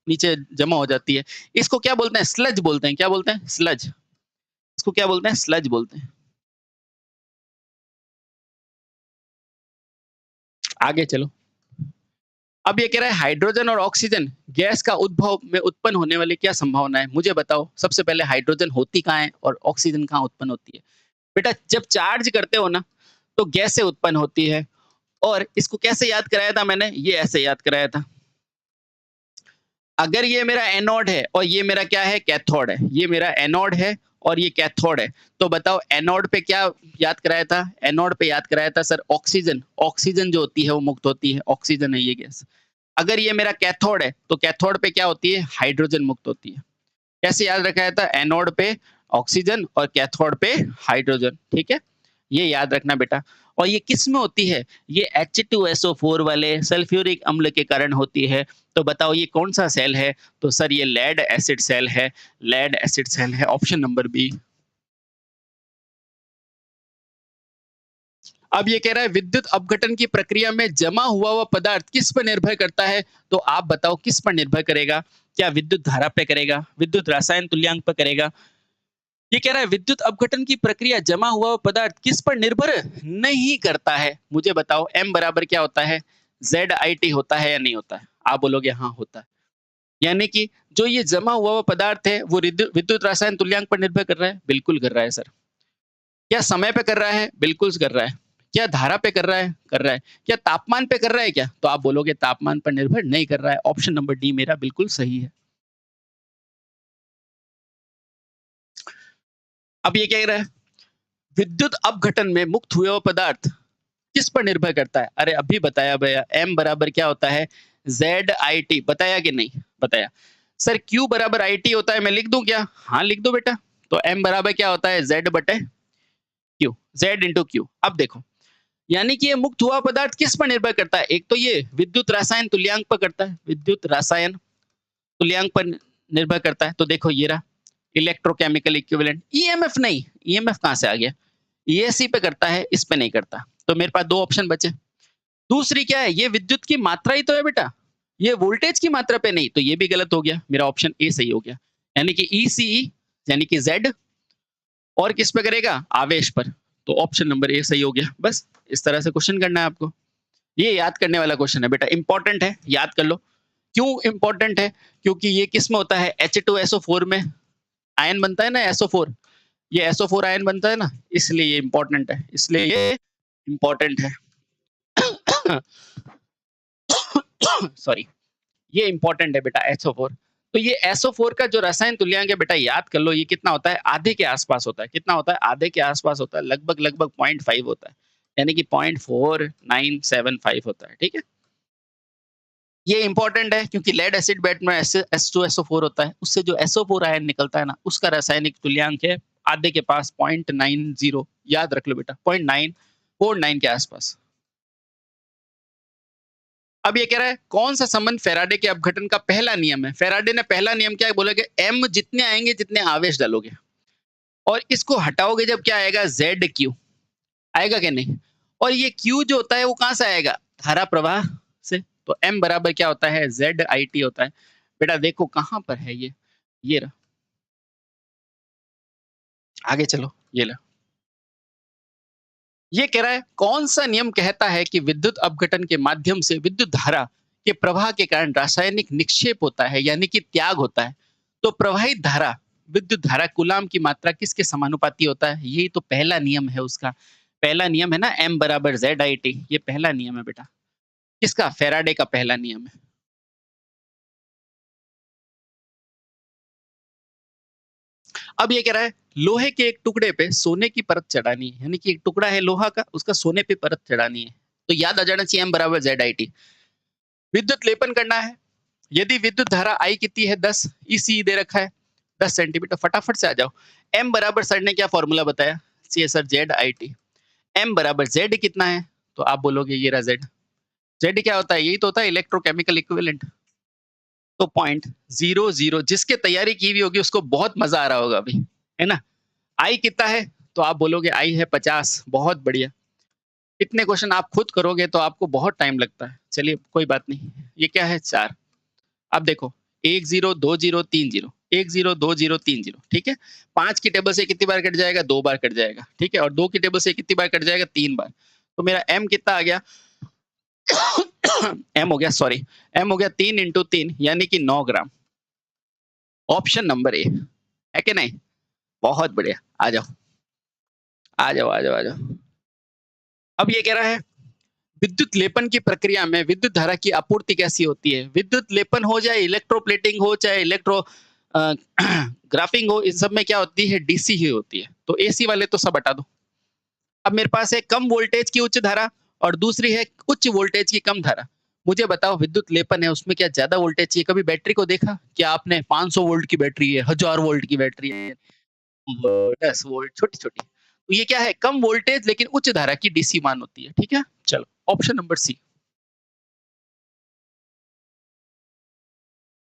नीचे जमा हो जाती है। इसको क्या बोलते हैं? स्लज बोलते हैं। क्या बोलते हैं? स्लज। इसको क्या बोलते हैं? स्लज बोलते हैं। आगे चलो। अब ये कह रहा है हाइड्रोजन और ऑक्सीजन गैस का उद्भव में उत्पन्न होने वाली क्या संभावना है? मुझे बताओ। सबसे पहले हाइड्रोजन होती कहाँ है और ऑक्सीजन कहाँ उत्पन्न होती है? बेटा जब चार्ज करते हो ना, तो गैस से उत्पन्न होती है। और इसको कैसे याद कराया था मैंने? ये ऐसे याद कराया था। अगर ये मेरा एनोड है और ये मेरा क्या है? कैथोड है। ये मेरा एनोड है और ये कैथोड है। तो बताओ एनोड पे क्या याद कराया था? एनोड पे याद कराया था सर ऑक्सीजन। ऑक्सीजन जो होती है वो मुक्त होती है, ऑक्सीजन है ये गैस। अगर ये मेरा कैथोड है तो कैथोड पे क्या होती है? हाइड्रोजन मुक्त होती है। कैसे याद रखा था? एनोड पे ऑक्सीजन और कैथोड पे हाइड्रोजन। ठीक है, ये याद रखना बेटा। और ये किस में होती है? ये H2SO4 वाले सल्फ्यूरिक अम्ल के कारण होती है। तो बताओ ये कौन-सा सेल है? तो सर ये लेड एसिड सेल है, लेड एसिड सेल है, ऑप्शन नंबर बी। अब ये कह रहा है विद्युत अपघटन की प्रक्रिया में जमा हुआ पदार्थ किस पर निर्भर करता है? तो आप बताओ किस पर निर्भर करेगा? क्या विद्युत धारा पे करेगा? विद्युत रसायन तुल्यांक पर करेगा? ये कह रहा है विद्युत अपघटन की प्रक्रिया जमा हुआ पदार्थ किस पर निर्भर नहीं करता है? मुझे बताओ m बराबर क्या होता है? ZIT होता है या नहीं होता है? आप बोलोगे हाँ होता है। यानी कि जो ये जमा हुआ पदार्थ है वो विद्युत रसायन तुल्यांक पर निर्भर कर रहा है? बिल्कुल कर रहा है सर। क्या समय पे कर रहा है? बिल्कुल कर रहा है। क्या धारा पे कर रहा है? कर रहा है। क्या तापमान पे कर रहा है क्या? तो आप बोलोगे तापमान पर निर्भर नहीं कर रहा है। ऑप्शन नंबर डी मेरा बिल्कुल सही है। अब ये क्या कह रहा है? विद्युत अपघटन में मुक्त हुए हुए पदार्थ किस पर निर्भर करता है? अरे अभी बताया भैया m बराबर क्या होता है? ZIT बताया कि नहीं? बताया। सर Q बराबर IT होता है, मैं लिख दूं क्या? हाँ लिख दो बेटा। तो m बराबर क्या होता है? Z बटे Q, Z इंटू Q। अब देखो यानी कि ये मुक्त हुआ पदार्थ किस पर निर्भर करता है? एक तो ये विद्युत रसायन तुल्यांक पर करता है, विद्युत रसायन तुल्यांक पर निर्भर करता है। तो देखो ये रहा इलेक्ट्रोकेमिकल इक्विवेलेंट। ईएमएफ नहीं, ईएमएफ कहां से आ गया? ईएससी पे करता है, इस पे नहीं करता। तो मेरे पास दो ऑप्शन बचे। दूसरी क्या है? ये विद्युत की मात्रा ही तो है बेटा, ये वोल्टेज की मात्रा पे नहीं। तो ये भी गलत हो गया, मेरा ऑप्शन ए सही हो गया। यानी कि ईसीई यानी कि जेड और किस पे करेगा? आवेश पर। तो ऑप्शन नंबर ए सही हो गया। बस इस तरह से क्वेश्चन करना है आपको। ये याद करने वाला क्वेश्चन है बेटा, इंपॉर्टेंट है, याद कर लो। क्यों इंपॉर्टेंट है? क्योंकि ये किस में होता है? H2SO4 में आयन बनता है ना, SO4। ये SO4 आयन बनता है ना, इसलिए ये इंपॉर्टेंट है, इसलिए ये इंपॉर्टेंट है। सॉरी, ये इंपॉर्टेंट है बेटा SO4। तो ये SO4 का जो रसायन तुल्यांक है बेटा, याद कर लो, ये कितना होता है? आधे के आसपास होता है। कितना होता है? आधे के आसपास होता है, लगभग लगभग 0.5 होता है, यानी कि 0.4975 होता है। ठीक है, ये इंपॉर्टेंट है क्योंकि लेड एसिड बेड में H2SO4 होता है, उससे जो SO4 आयन निकलता है ना, उसका रासायनिक तुल्यांक है आधे के पास 0.90। याद रख लो बेटा, 0.949 के आसपास। अब ये कह रहा है कौन सा संबंध फैराडे के अपघटन का पहला नियम है? फैराडे ने पहला नियम क्या है? बोला कि m जितने आएंगे जितने आवेश डालोगे, और इसको हटाओगे जब क्या आएगा? ZQ आएगा क्या? नहीं। और ये Q जो होता है वो कहां से आएगा? धारा प्रवाह से। तो m बराबर क्या होता है? ZIT होता है। बेटा देखो कहां पर है ये रहा। आगे चलो, ये ला। ये कह रहा है कौन सा नियम कहता है कि विद्युत अपघटन के माध्यम से विद्युत धारा के प्रवाह के कारण रासायनिक निक्षेप होता है, यानी कि त्याग होता है। तो प्रवाहित धारा, विद्युत धारा कूलाम की मात्रा किसके समानुपाती होता है? यही तो पहला नियम है उसका। पहला नियम है ना, m बराबर ZIT। ये पहला नियम है बेटा, किसका? फैराडे का पहला नियम है। अब ये कह रहा है लोहे के एक टुकड़े पे सोने की परत चढ़ानी है, यानी कि एक टुकड़ा है लोहा का, उसका सोने पे परत चढ़ानी है। तो याद आ जाना चाहिए m बराबर ZIT। विद्युत लेपन करना है। यदि विद्युत धारा I कितनी है? 10, EC दे रखा है 10 सेंटीमीटर। फटाफट से आ जाओ। m बराबर सर ने क्या फॉर्मूला बताया? सी सर ZIT। m बराबर Z कितना है? तो आप बोलोगे ये रहा Z। Z क्या होता है? यही तो होता है इलेक्ट्रोकेमिकल इक्विवेलेंट। तो 0.00, जिसके तैयारी की हुई होगी उसको बहुत मजा आ रहा होगा अभी, है ना? I कितना है? तो आप बोलोगे I है 50। बहुत बढ़िया। इतने क्वेश्चन आप खुद करोगे तो आपको बहुत टाइम लगता है। चलिए कोई बात नहीं। ये क्या है? 4। अब देखो 1 0 2 0 3 0, 1 0 2 0 3 0। ठीक है, 5 की टेबल से कितनी बार कट जाएगा? 2 बार कट जाएगा। ठीक है, और 2 की टेबल से कितनी बार कट जाएगा? 3 बार। तो मेरा m कितना आ गया? m हो गया, सॉरी, m हो गया 3 इंटू 3 यानी कि 9 ग्राम। ऑप्शन नंबर ए है कि नहीं? बहुत बढ़िया। आ जाओ आ जाओ आ जाओ आ जाओ। अब ये कह रहा है विद्युत लेपन की प्रक्रिया में विद्युत धारा की आपूर्ति कैसी होती है? विद्युत लेपन हो चाहे इलेक्ट्रोप्लेटिंग हो चाहे इलेक्ट्रो ग्राफिंग हो, इन सब में क्या होती है? डीसी ही होती है। तो एसी वाले तो सब हटा दो। अब मेरे पास है कम वोल्टेज की उच्च धारा और दूसरी है उच्च वोल्टेज की कम धारा। मुझे बताओ विद्युत लेपन है उसमें क्या ज्यादा वोल्टेज चाहिए? कभी बैटरी को देखा क्या आपने? 500 वोल्ट की बैटरी है, 1000 वोल्ट की बैटरी है, 10 वोल्ट छोटी छोटी। तो तो ये क्या है, कम वोल्टेज लेकिन उच्च धारा की डीसी मान होती है। ठीक है, चलो ऑप्शन नंबर सी।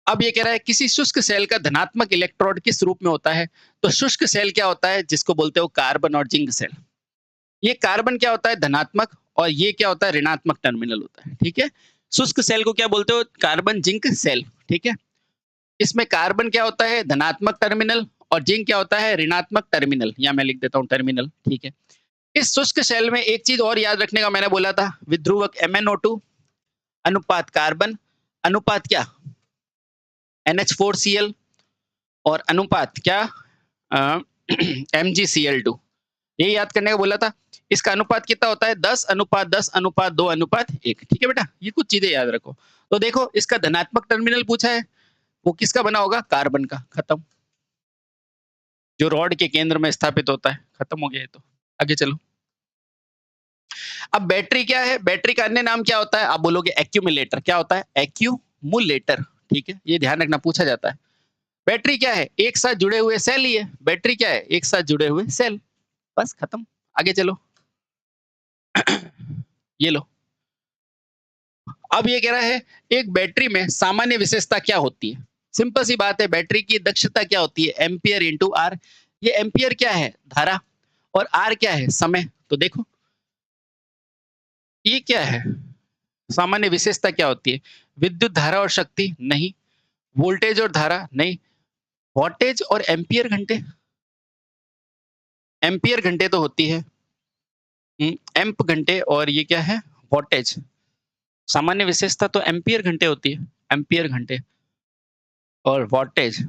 अब ये कह रहा है किसी शुष्क सेल का धनात्मक इलेक्ट्रोड किस रूप में होता है? तो शुष्क सेल क्या होता है, जिसको बोलते हो कार्बन और जिंक सेल। ये कार्बन क्या होता है, धनात्मक, और ये क्या होता है, ऋणात्मक टर्मिनल होता है। ठीक है, शुष्क सेल को क्या बोलते हो, कार्बन जिंक सेल। ठीक है, इसमें कार्बन क्या होता है, धनात्मक टर्मिनल, और जिंक क्या होता है, ऋणात्मक टर्मिनल, या मैं लिख देता हूं टर्मिनल। ठीक है, इस शुष्क सेल में एक चीज और याद रखने का मैंने बोला था, विध्रुवक MnO2 अनुपात कार्बन अनुपात क्या, NH4Cl, और अनुपात क्या, MgCl2। ये याद करने का बोला था। इसका अनुपात कितना होता है, 10:10:2:1। ठीक है बेटा, ये कुछ चीजें याद रखो। तो देखो, इसका धनात्मक टर्मिनल पूछा है, वो किसका बना होगा, कार्बन का। खत्म, जो रॉड के केंद्र में स्थापित होता है। खत्म हो गया ये तो। आगे चलो। अब बैटरी क्या है, बैटरी का अन्य नाम क्या होता है, आप बोलोगे एक्यूमुलेटर। क्या होता है, एक्यूमुलेटर। ठीक है, ये ध्यान रखना, पूछा जाता है। बैटरी क्या है, एक साथ जुड़े हुए सेल ही है। बैटरी क्या है, एक साथ जुड़े हुए सेल। बस खत्म, आगे चलो। ये लो। अब ये कह रहा है एक बैटरी में सामान्य विशेषता क्या होती है। सिंपल सी बात है, बैटरी की दक्षता क्या होती है, एम्पियर इंटू आर। ये एम्पियर क्या है, धारा, और आर क्या है, समय। तो देखो ये क्या है, सामान्य विशेषता क्या होती है, विद्युत धारा और शक्ति नहीं, वोल्टेज और धारा नहीं, वोल्टेज और एम्पियर घंटे। एम्पियर घंटे तो होती है, एम्प घंटे, और ये क्या है, वोल्टेज। सामान्य विशेषता तो एम्पियर घंटे होती है, एम्पियर घंटे और वोल्टेज।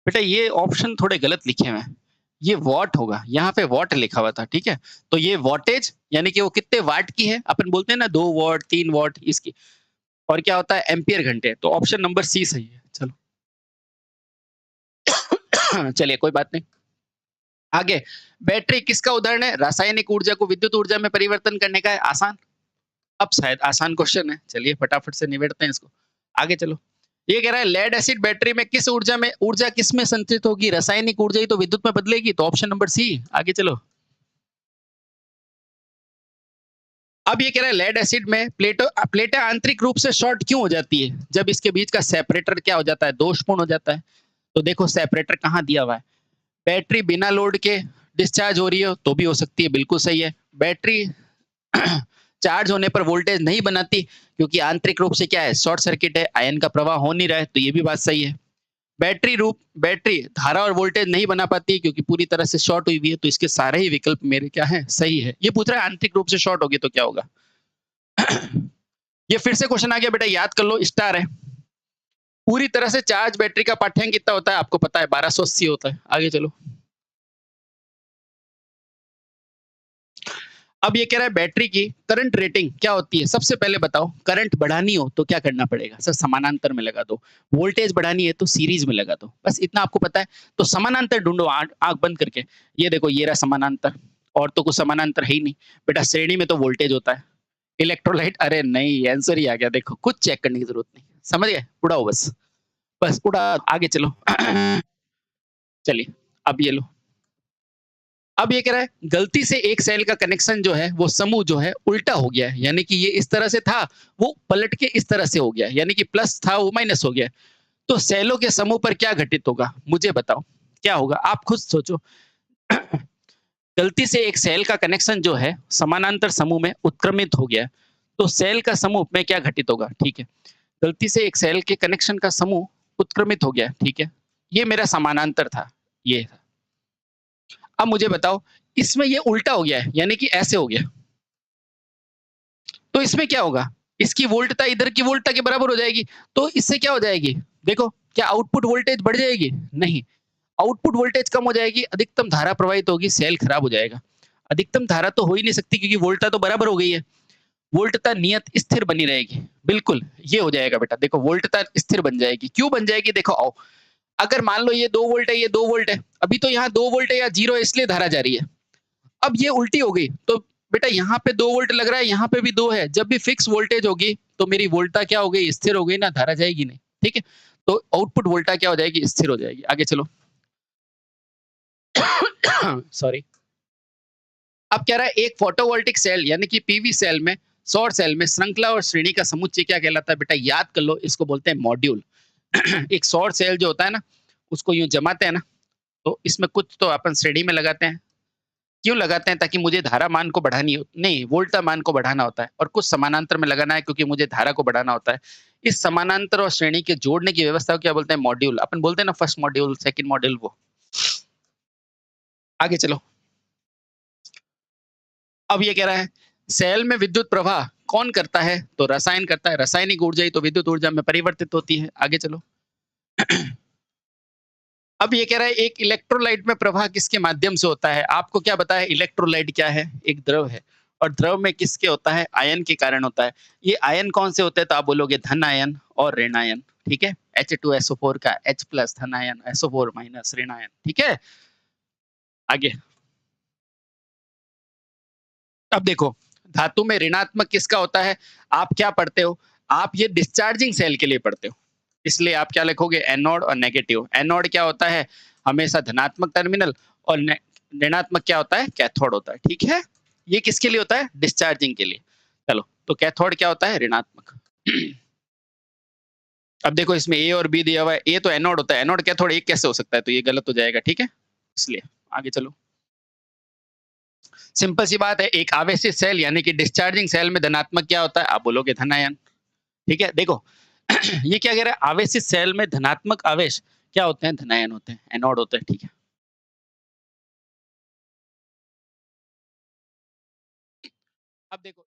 बेटा ये ऑप्शन थोड़े गलत लिखे हुए हैं, ये वॉट होगा, यहाँ पे वॉट लिखा हुआ था। ठीक है, तो ये वोल्टेज यानी कि वो कितने वाट की है, अपन बोलते हैं ना 2 वॉट 3 वॉट इसकी, और क्या होता है, एम्पियर घंटे। तो ऑप्शन नंबर सी सही है। चलो चलिए कोई बात नहीं। आगे, बैटरी किसका उदाहरण है, रासायनिक ऊर्जा को विद्युत ऊर्जा में परिवर्तन करने का है। आसान, अब शायद आसान क्वेश्चन है, चलिए फटाफट से निबेड़ते हैं इसको। आगे चलो। ये कह रहा है लेड एसिड बैटरी में किस ऊर्जा किस में संचित होगी, रासायनिक ऊर्जा ही तो विद्युत में बदलेगी। तो ऑप्शन नंबर सी। आगे चलो। अब ये कह रहा है लेड एसिड में प्लेटें आंतरिक रूप से शॉर्ट क्यों हो जाती है, जब इसके बीच का सेपरेटर क्या हो जाता है, दोषपूर्ण हो जाता है। तो देखो सेपरेटर कहाँ दिया हुआ है, बैटरी बिना लोड के डिस्चार्ज हो रही हो तो भी हो सकती है, बिल्कुल सही है। बैटरी चार्ज होने पर वोल्टेज नहीं बनाती क्योंकि आंतरिक रूप से क्या है, शॉर्ट सर्किट है, आयन का प्रवाह हो नहीं रहा है, तो ये भी बात सही है। बैटरी धारा और वोल्टेज नहीं बना पाती क्योंकि पूरी तरह से शॉर्ट हुई हुई है, तो इसके सारे ही विकल्प मेरे क्या है, सही है। ये पूछ रहा है आंतरिक रूप से शॉर्ट होगी तो क्या होगा। ये फिर से क्वेश्चन आ गया बेटा, याद कर लो, स्टार है। पूरी तरह से चार्ज बैटरी का पाठ्यांक कितना होता है, आपको पता है 1280 होता है। आगे चलो। अब ये कह रहा है बैटरी की करंट रेटिंग क्या होती है, सबसे पहले बताओ। करंट बढ़ानी हो तो क्या करना पड़ेगा, सर समानांतर में लगा दो। वोल्टेज बढ़ानी है तो सीरीज में लगा दो, बस इतना आपको पता है। तो समानांतर ढूंढो, आंख बंद करके। ये देखो ये रहा समानांतर, और तो कुछ समानांतर है ही नहीं। बेटा श्रेणी में तो वोल्टेज होता है, इलेक्ट्रोलाइट, अरे नहीं आंसर ही आ गया, देखो कुछ चेक करने की जरूरत नहीं, समझ गए, उड़ाओ बस, बस उड़ा। आगे चलो। चलिए अब ये लो। अब ये कह रहा है गलती से एक सेल का कनेक्शन जो है वो समूह जो है उल्टा हो गया है, यानी कि ये इस तरह से था, वो पलट के इस तरह से हो गया, यानी कि प्लस था वो माइनस हो गया। तो सेलों के समूह पर क्या घटित होगा, मुझे बताओ क्या होगा, आप खुद सोचो। गलती से एक सेल का कनेक्शन जो है समानांतर समूह में उत्क्रमित हो गया, तो सेल का समूह में क्या घटित होगा। ठीक है, गलती से एक सेल के कनेक्शन का समूह उत्क्रमित हो गया। ठीक है, ये मेरा समानांतर था, ये था। अब मुझे बताओ, इसमें ये उल्टा हो गया है, यानी कि ऐसे हो गया, तो इसमें क्या होगा, इसकी वोल्टता इधर की वोल्टता के बराबर हो जाएगी। तो इससे क्या हो जाएगी, देखो क्या आउटपुट वोल्टेज बढ़ जाएगी, नहीं, आउटपुट वोल्टेज कम हो जाएगी, अधिकतम धारा प्रवाहित होगी, सेल खराब हो जाएगा। अधिकतम धारा तो हो ही नहीं सकती क्योंकि वोल्टता तो बराबर हो गई है, वोल्टता नियत स्थिर बनी रहेगी। बिल्कुल ये हो जाएगा बेटा, देखो वोल्टता स्थिर बन जाएगी। क्यों बन जाएगी, देखो आओ, अगर मान लो ये 2 वोल्ट है, ये 2 वोल्ट है, अभी तो यहाँ 2 वोल्ट है या 0 है, इसलिए धारा जा रही है। अब ये उल्टी हो गई तो बेटा यहाँ पे 2 वोल्ट लग रहा है, यहाँ पे भी 2 है, जब भी फिक्स वोल्टेज होगी तो मेरी वोल्टता क्या हो गई, स्थिर हो गई ना, धारा जाएगी नहीं। ठीक है, तो आउटपुट वोल्टता क्या हो जाएगी, स्थिर हो जाएगी। आगे चलो। सॉरी। अब कह रहा है एक फोटोवोल्टिक सेल यानी कि पीवी सेल में, सौर सेल में श्रृंखला और श्रेणी का समुच्चय क्या कहलाता है? बेटा याद कर लो, इसको बोलते हैं मॉड्यूल। एक सौर सेल जो होता है ना, उसको यूँ जमाते हैं ना, तो इसमें कुछ तो अपन श्रेणी में लगाते हैं। क्यों लगाते हैं? ताकि मुझे धारा मान को बढ़ानी हो नहीं, वोल्टा मान को बढ़ाना होता है, और कुछ समानांतर में लगाना है क्योंकि मुझे धारा को बढ़ाना होता है। इस समानांतर और श्रेणी के जोड़ने की व्यवस्था को क्या बोलते हैं? मॉड्यूल। अपन बोलते हैं ना फर्स्ट मॉड्यूल, सेकंड मॉड्यूल, वो। आगे चलो। अब ये कह रहा है सेल में विद्युत प्रवाह कौन करता है? तो रसायन करता है। रासायनिक ऊर्जा ही तो विद्युत ऊर्जा में परिवर्तित होती है। आगे चलो। अब ये कह रहा है एक इलेक्ट्रोलाइट में प्रवाह किसके माध्यम से होता है? आपको क्या पता है इलेक्ट्रोलाइट क्या है? एक द्रव है, और द्रव में किसके होता है? आयन के कारण होता है। ये आयन कौन से होते हैं? तो आप बोलोगे धन आयन और ऋण आयन। ठीक है, H2SO4 का H प्लस धन आयन, SO4 माइनस ऋण आयन। ठीक है, आगे। अब देखो, धातु में ऋणात्मक किसका होता है? आप क्या पढ़ते हो? आप ये डिस्चार्जिंग सेल के लिए पढ़ते हो, इसलिए आप क्या लिखोगे? एनोड और नेगेटिव। एनोड क्या होता है? हमेशा धनात्मक टर्मिनल, और ऋणात्मक क्या होता है? कैथोड होता है। ठीक है, ये किसके लिए होता है? डिस्चार्जिंग के लिए। चलो, तो कैथोड क्या होता है? ऋणात्मक। अब देखो, इसमें ए और बी दिया हुआ है। ए तो एनोड होता है, एनोड कैथोड एक कैसे हो सकता है? तो ये गलत हो जाएगा। ठीक है, इसलिए आगे चलो। सिंपल सी बात है, एक आवेशित सेल यानी कि डिस्चार्जिंग सेल में धनात्मक क्या होता है? आप बोलोगे धन आयन। ठीक है, देखो। ये क्या कह रहा है? आवेशित सेल में धनात्मक आवेश क्या होते हैं? धनायन होते हैं, एनोड होते हैं। ठीक है, अब देखो।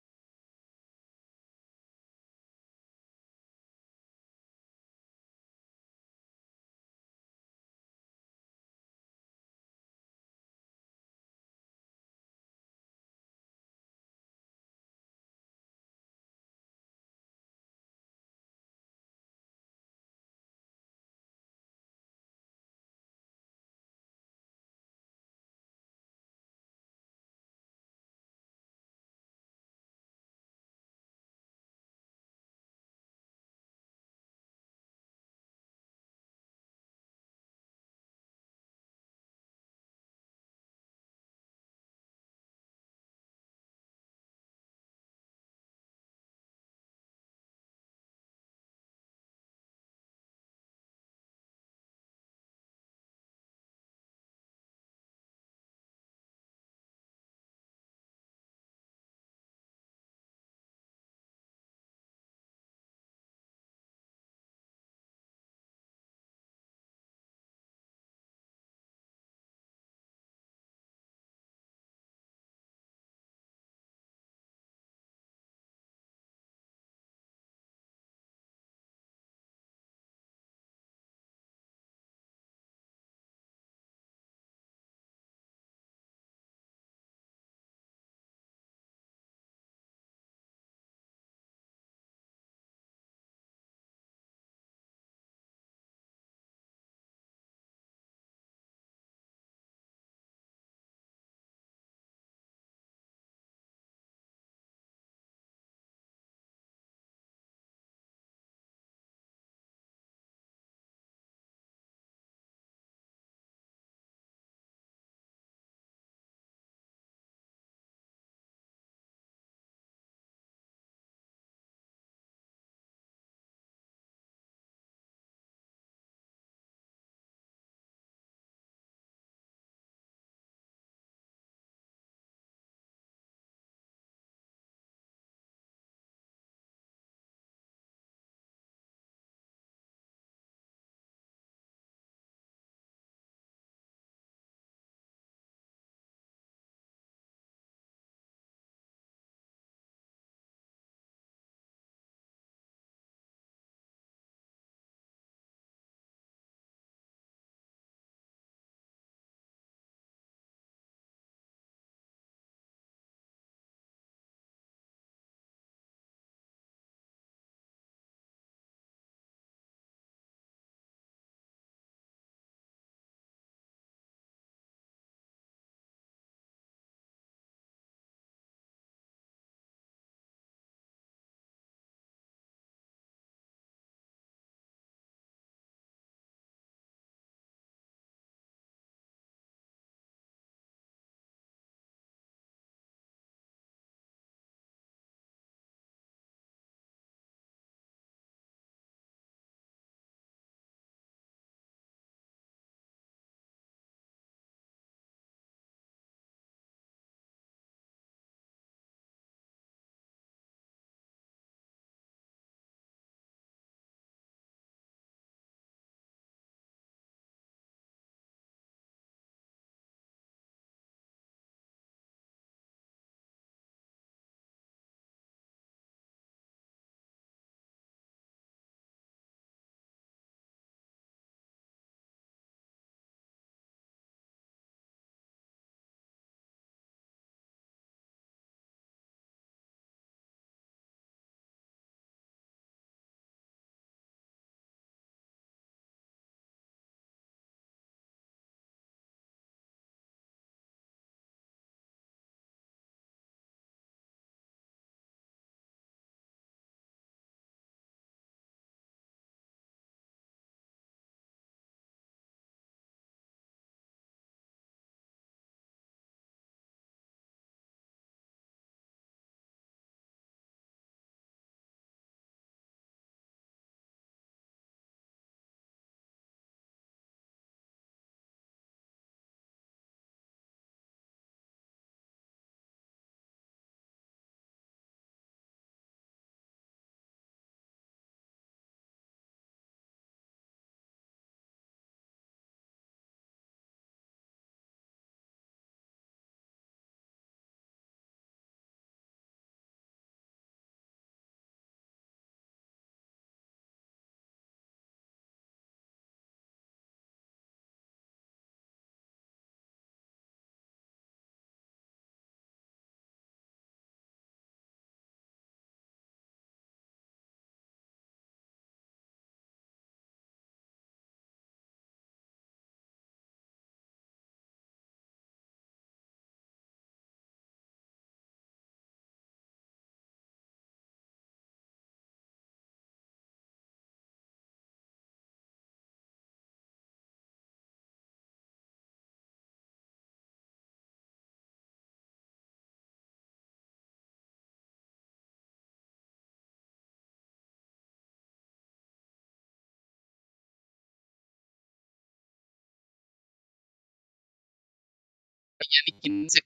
यानी कि इनमें से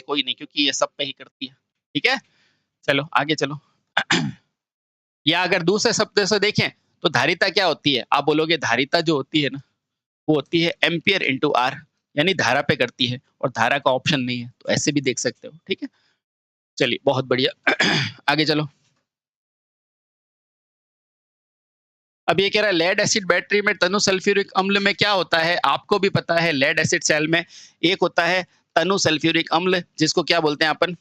कोई नहीं क्योंकि ये सब पे ही करती है, ठीक है? चलो आगे चलो। या अगर दूसरे शब्द से देखें, तो धारिता क्या होती है? आप बोलोगे धारिता जो होती है ना, वो होती है एम्पीयर इंटू आर, यानी धारा पे करती है और धारा का ऑप्शन नहीं है, तो ऐसे भी देख सकते हो, ठीक है? चलिए बहुत बढ़िया। आगे चलो। अब ये कह रहा है लेड एसिड बैटरी में तनु सल्फ्यूरिक अम्ल में क्या होता है? आपको भी पता है लेड एसिड सेल में एक होता है तनु सल्फ्यूरिक अम्ल जिसको क्या बोलते हैं अपन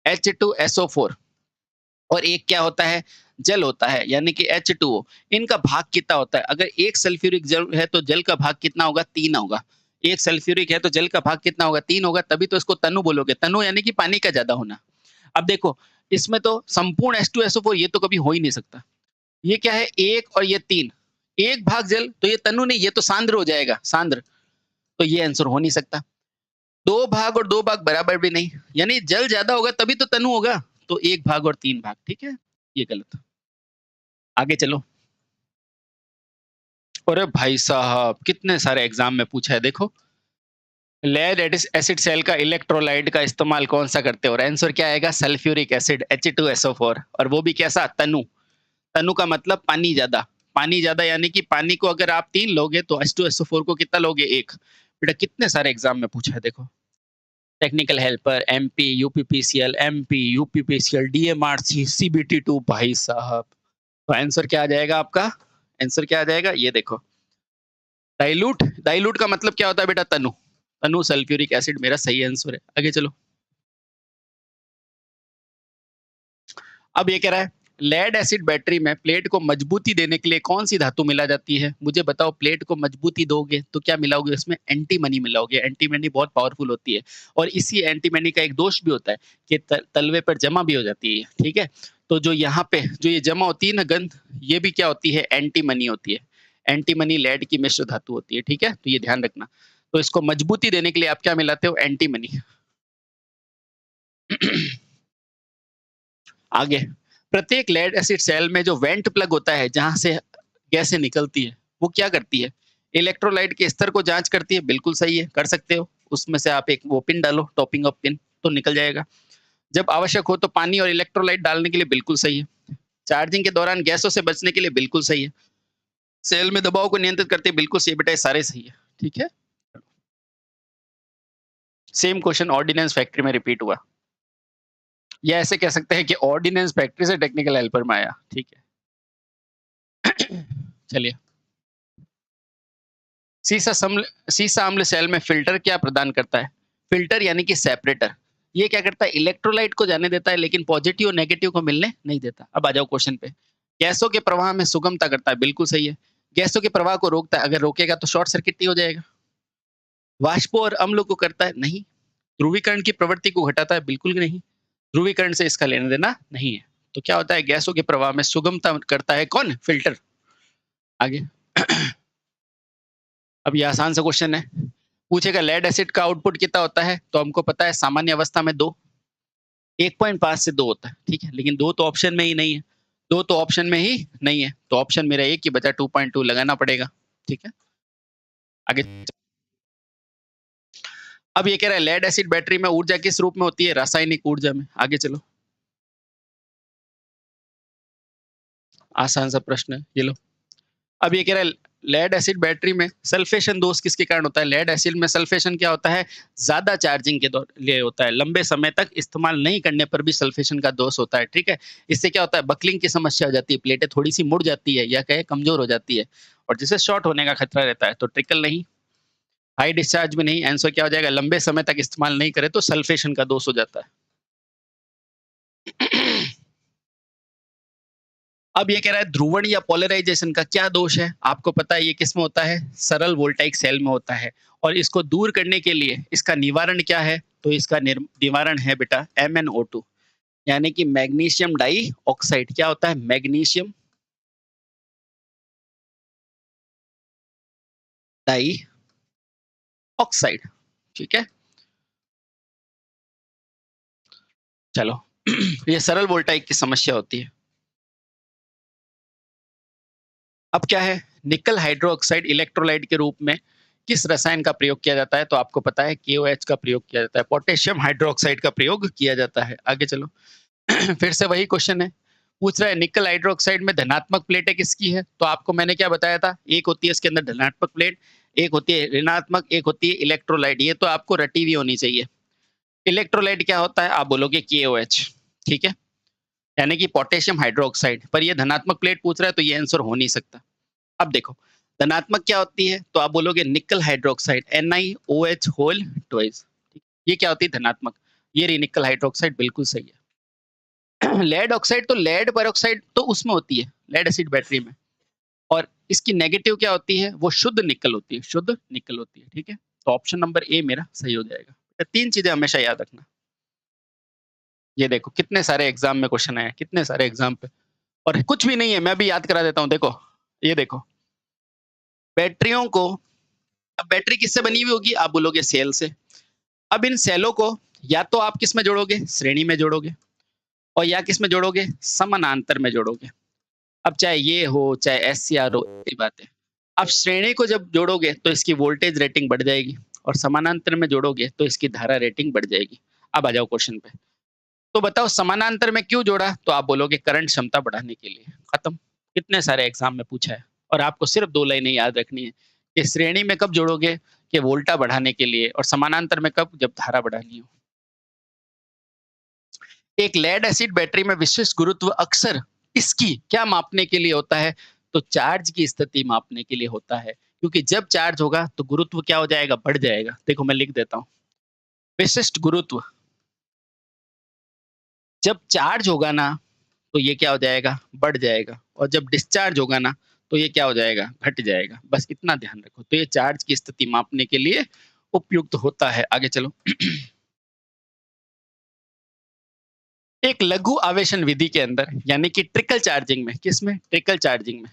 H2SO4 और एक क्या होता है जल होता है यानी कि H2O। इनका भाग कितना होता है? अगर एक सल्फ्यूरिक जल है तो जल का भाग कितना होगा? 3 होगा। एक सल्फ्यूरिक है तो जल का भाग कितना होगा? 3 होगा, तभी तो इसको तनु बोलोगे। तनु यानी कि पानी का ज्यादा होना। अब देखो इसमें तो संपूर्ण H2SO4 ये तो कभी हो ही नहीं सकता। ये क्या है? 1 और ये 3, एक भाग जल तो ये तनु नहीं, ये तो सांद्र हो जाएगा, सांद्र। तो ये आंसर हो नहीं सकता। 2 भाग और 2 भाग बराबर भी नहीं, यानी जल ज्यादा होगा तभी तो तनु होगा। तो 1 भाग और 3 भाग, ठीक है? ये गलत। आगे चलो। अरे भाई साहब कितने सारे एग्जाम में पूछा है देखो। लेड एसिड सेल का इलेक्ट्रोलाइट का इस्तेमाल कौन सा करते हो? और आंसर क्या आएगा? सल्फ्यूरिक एसिड H2SO4, और वो भी कैसा? तनु। तनु का मतलब पानी ज्यादा। पानी ज्यादा यानी कि पानी को अगर आप 3 लोगे तो H2SO4 को कितना लोगे? 1। बेटा कितने सारे एग्जाम में पूछा है देखो। Technical helper, MP, UPPCL, MP, UPPCL, DMRC, CBT two. भाई साहब तो आंसर क्या आ जाएगा आपका? आंसर क्या आ जाएगा? ये देखो डाइल्यूट। डाइल्यूट का मतलब क्या होता है बेटा? तनु। तनु सल्फ्यूरिक एसिड मेरा सही आंसर है। आगे चलो। अब ये कह रहा है लेड एसिड बैटरी में प्लेट को मजबूती देने के लिए कौन सी धातु मिला जाती है? मुझे बताओ, प्लेट को मजबूती दोगे तो क्या मिलाओगे? इसमें एंटीमनी मिलाओगे। एंटीमनी बहुत पावरफुल होती है और इसी एंटीमनी का एक दोष भी होता है कि तलवे पर जमा भी हो जाती है, ठीक है? तो जो यहाँ पे जो ये जमा होती है ना गंध, ये भी क्या होती है? एंटीमनी होती है। एंटीमनी लेड की मिश्र धातु होती है, ठीक है? तो ये ध्यान रखना। तो इसको मजबूती देने के लिए आप क्या मिलाते हो? एंटीमनी। आगे, प्रत्येक लेड एसिड सेल में जो वेंट प्लग होता है जहां से गैसें निकलती है, वो क्या करती है? इलेक्ट्रोलाइट के स्तर को जांच करती है। बिल्कुल सही है, कर सकते हो। उसमें से आप एक वो पिन डालो, टॉपिंग ऑफ पिन, तो निकल जाएगा। जब आवश्यक हो तो पानी और इलेक्ट्रोलाइट डालने के लिए बिल्कुल सही है। चार्जिंग के दौरान गैसों से बचने के लिए बिल्कुल सही है। सेल में दबाव को नियंत्रित करते हैं, बिल्कुल सही बेटा, ये सारे सही है, ठीक है? सेम क्वेश्चन ऑर्डिनेंस फैक्ट्री में रिपीट हुआ, या ऐसे कह सकते हैं कि ऑर्डिनेंस फैक्ट्री से टेक्निकल हेल्पर में आया, ठीक है? चलिए। सीसा अम्ल सेल में फिल्टर क्या प्रदान करता है? फिल्टर यानी कि सेपरेटर। ये क्या करता है? इलेक्ट्रोलाइट को जाने देता है लेकिन पॉजिटिव और नेगेटिव को मिलने नहीं देता। अब आ जाओ क्वेश्चन पे। गैसों के प्रवाह में सुगमता करता है। बिल्कुल सही है। गैसों के प्रवाह को रोकता है। अगर रोकेगा तो शॉर्ट सर्किट ही हो जाएगा। वाष्पों और अम्लों को करता है? नहीं। ध्रुवीकरण की प्रवृत्ति को घटाता है? बिल्कुल नहीं। ध्रुवीकरण से इसका लेना देना नहीं है। तो क्या होता है? गैसों के प्रवाह में सुगमता करता है कौन? फिल्टर। आगे। अब ये आसान सा क्वेश्चन है। पूछेगा लेड एसिड का आउटपुट कितना होता है? तो हमको पता है सामान्य अवस्था में 2, 1.5 से 2 होता है, ठीक है? लेकिन 2 तो ऑप्शन में ही नहीं है। 2 तो ऑप्शन में ही नहीं है, तो ऑप्शन मेरा एक ही बचा, 2.2 लगाना पड़ेगा, ठीक है? आगे। अब ये कह रहा है लेड एसिड बैटरी में ऊर्जा किस रूप में होती है? रासायनिक ऊर्जा में। आगे चलो। आसान सा प्रश्न है, ये लो। अब ये कह रहा है लेड एसिड बैटरी में सल्फेशन दोष किसके कारण होता है? लेड एसिड में सल्फेशन क्या होता है? ज्यादा चार्जिंग के लिए होता है। लंबे समय तक इस्तेमाल नहीं करने पर भी सल्फेशन का दोष होता है, ठीक है? इससे क्या होता है? बकलिंग की समस्या हो जाती है, प्लेटें थोड़ी सी मुड़ जाती है या कहे कमजोर हो जाती है, और जिससे शॉर्ट होने का खतरा रहता है। तो ट्रिकल नहीं, हाई डिस्चार्ज भी नहीं। आंसर क्या हो जाएगा? लंबे समय तक इस्तेमाल नहीं करे तो सल्फेशन का दोष हो जाता है। अब ये कह रहा है ध्रुवण या पोलराइजेशन का क्या दोष है? आपको पता है ये किस में होता है? सरल वोल्टाइक सेल में होता है। और इसको दूर करने के लिए इसका निवारण क्या है? तो इसका निवारण है बेटा MnO2, यानी कि मैग्नीशियम डाई ऑक्साइड। क्या होता है? मैग्नीशियम डाई ऑक्साइड, ठीक है? चलो। ये सरल वोल्टाइक की समस्या होती है। अब क्या है? निकल हाइड्रोक्साइड इलेक्ट्रोलाइट के रूप में किस रसायन का प्रयोग किया जाता है? तो आपको पता है KOH का प्रयोग किया जाता है, पोटेशियम हाइड्रोक्साइड का प्रयोग किया जाता है। आगे चलो। फिर से वही क्वेश्चन है, पूछ रहा है निकल हाइड्रोक्साइड में धनात्मक प्लेटें किसकी है? तो आपको मैंने क्या बताया था, एक होती है इसके अंदर धनात्मक प्लेट, एक होती है ऋणात्मक, एक होती है इलेक्ट्रोलाइट। ये तो आपको रटी हुई होनी चाहिए। इलेक्ट्रोलाइट क्या होता है? आप बोलोगे KOH, ठीक है? यानी कि पोटेशियम हाइड्रोक्साइड। पर ये धनात्मक प्लेट पूछ रहा है तो ये आंसर हो नहीं सकता। अब देखो, धनात्मक क्या होती है? तो आप बोलोगे निकल हाइड्रोक्साइड, NiOH होल ट्वाइस। ये क्या होती है? धनात्मक। ये रही निकल हाइड्रोक्साइड, बिल्कुल सही है। लेड ऑक्साइड, तो लेड पेरोक्साइड तो उसमें होती है, लेड एसिड बैटरी में। और इसकी नेगेटिव क्या होती है? वो शुद्ध निकल होती है, शुद्ध निकल होती है, ठीक है? तो ऑप्शन नंबर ए मेरा सही हो जाएगा। ये 3 चीज़ें हमेशा याद रखना। ये देखो कितने सारे एग्ज़ाम में क्वेश्चन आए हैं, कितने सारे एग्ज़ाम पे, और कुछ भी नहीं है, मैं भी याद करा देता हूँ, देखो। ये देखो, बैटरियों को, अब बैटरी किससे बनी हुई होगी? आप बोलोगे सेल से। अब इन सेलों को या तो आप किस में जोड़ोगे? श्रेणी में जोड़ोगे, और या किस में जोड़ोगे? समानांतर में जोड़ोगे। अब चाहे ये हो, चाहे SCR हो, यही बात है। अब श्रेणी को जब जोड़ोगे तो इसकी वोल्टेज रेटिंग बढ़ जाएगी, और समानांतर में जोड़ोगे तो इसकी धारा रेटिंग बढ़ जाएगी। अब आ जाओ क्वेश्चन पे। तो बताओ समानांतर में क्यों जोड़ा? तो आप बोलोगे करंट क्षमता बढ़ाने के लिए। खत्म। कितने सारे एग्जाम में पूछा है, और आपको सिर्फ 2 लाइनें याद रखनी है कि श्रेणी में कब जोड़ोगे कि वोल्टा बढ़ाने के लिए, और समानांतर में कब? जब धारा बढ़ानी हो। एक लेड एसिड बैटरी में विशिष्ट गुरुत्व अक्सर इसकी क्या मापने के लिए होता है? तो चार्ज की स्थिति मापने के लिए होता है, क्योंकि जब चार्ज होगा तो गुरुत्व क्या हो जाएगा? बढ़ जाएगा। देखो मैं लिख देता हूँ, विशिष्ट गुरुत्व जब चार्ज होगा ना तो ये क्या हो जाएगा? बढ़ जाएगा, और जब डिस्चार्ज होगा ना तो ये क्या हो जाएगा? घट जाएगा। बस इतना ध्यान रखो। तो ये चार्ज की स्थिति मापने के लिए उपयुक्त होता है। आगे चलो। एक लघु आवेशन विधि के अंदर, यानी कि ट्रिकल चार्जिंग में, किसमें? ट्रिकल चार्जिंग में,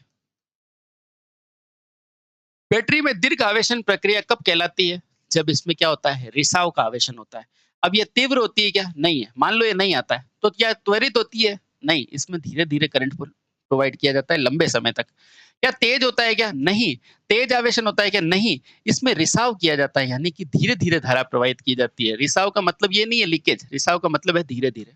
बैटरी में दीर्घ आवेशन प्रक्रिया कब कहलाती है? जब इसमें क्या होता है? रिसाव का आवेशन होता है। अब ये तीव्र होती है क्या? नहीं है। मान लो ये नहीं आता है, तो क्या त्वरित होती है? नहीं, इसमें धीरे-धीरे करंट प्रोवाइड किया जाता है लंबे समय तक। क्या तेज होता है क्या? नहीं। तेज आवेशन होता है क्या? नहीं। इसमें रिसाव किया जाता है, यानी कि धीरे-धीरे धारा प्रवाहित की जाती है। रिसाव का मतलब ये नहीं है लीकेज, रिसाव का मतलब है धीरे-धीरे।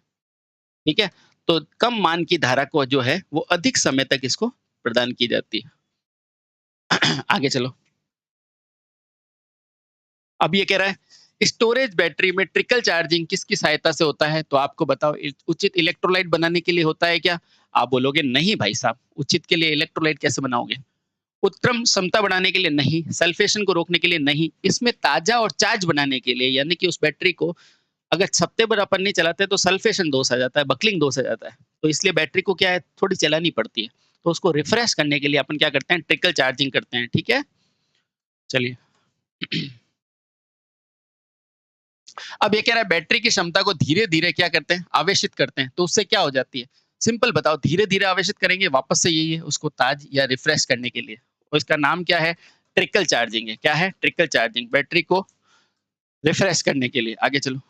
ठीक है? तो कम मान की धारा को जो है वो अधिक समय तक इसको प्रदान की जाती है। आगे चलो। अब ये कह रहा है स्टोरेज बैटरी में ट्रिकल चार्जिंग किसकी सहायता से होता है? तो आपको बताओ, उचित इलेक्ट्रोलाइट बनाने के लिए होता है क्या? आप बोलोगे नहीं भाई साहब, उचित के लिए इलेक्ट्रोलाइट कैसे बनाओगे? उत्क्रम क्षमता बढ़ाने के लिए नहीं, सल्फेशन को रोकने के लिए नहीं, इसमें ताजा और चार्ज बनाने के लिए, यानी कि उस बैटरी को अगर हफ्ते भर अपन नहीं चलाते तो सल्फेशन दोष आ जाता है, बकलिंग दोष आ जाता है। तो इसलिए बैटरी को क्या है, थोड़ी चलानी पड़ती है। तो उसको रिफ्रेश करने के लिए अपन क्या करते हैं? ट्रिकल चार्जिंग करते हैं। ठीक है? चलिए। अब ये कह रहा है बैटरी की क्षमता को धीरे-धीरे क्या करते हैं? आवेशित करते हैं। तो उससे क्या हो जाती है? सिंपल बताओ, धीरे-धीरे आवेशित करेंगे, वापस से यही है, उसको ताज या रिफ्रेश करने के लिए। और इसका नाम क्या है? ट्रिकल चार्जिंग है। क्या है? Trickle charging. बैटरी को रिफ्रेश करने के लिए। आगे चलो।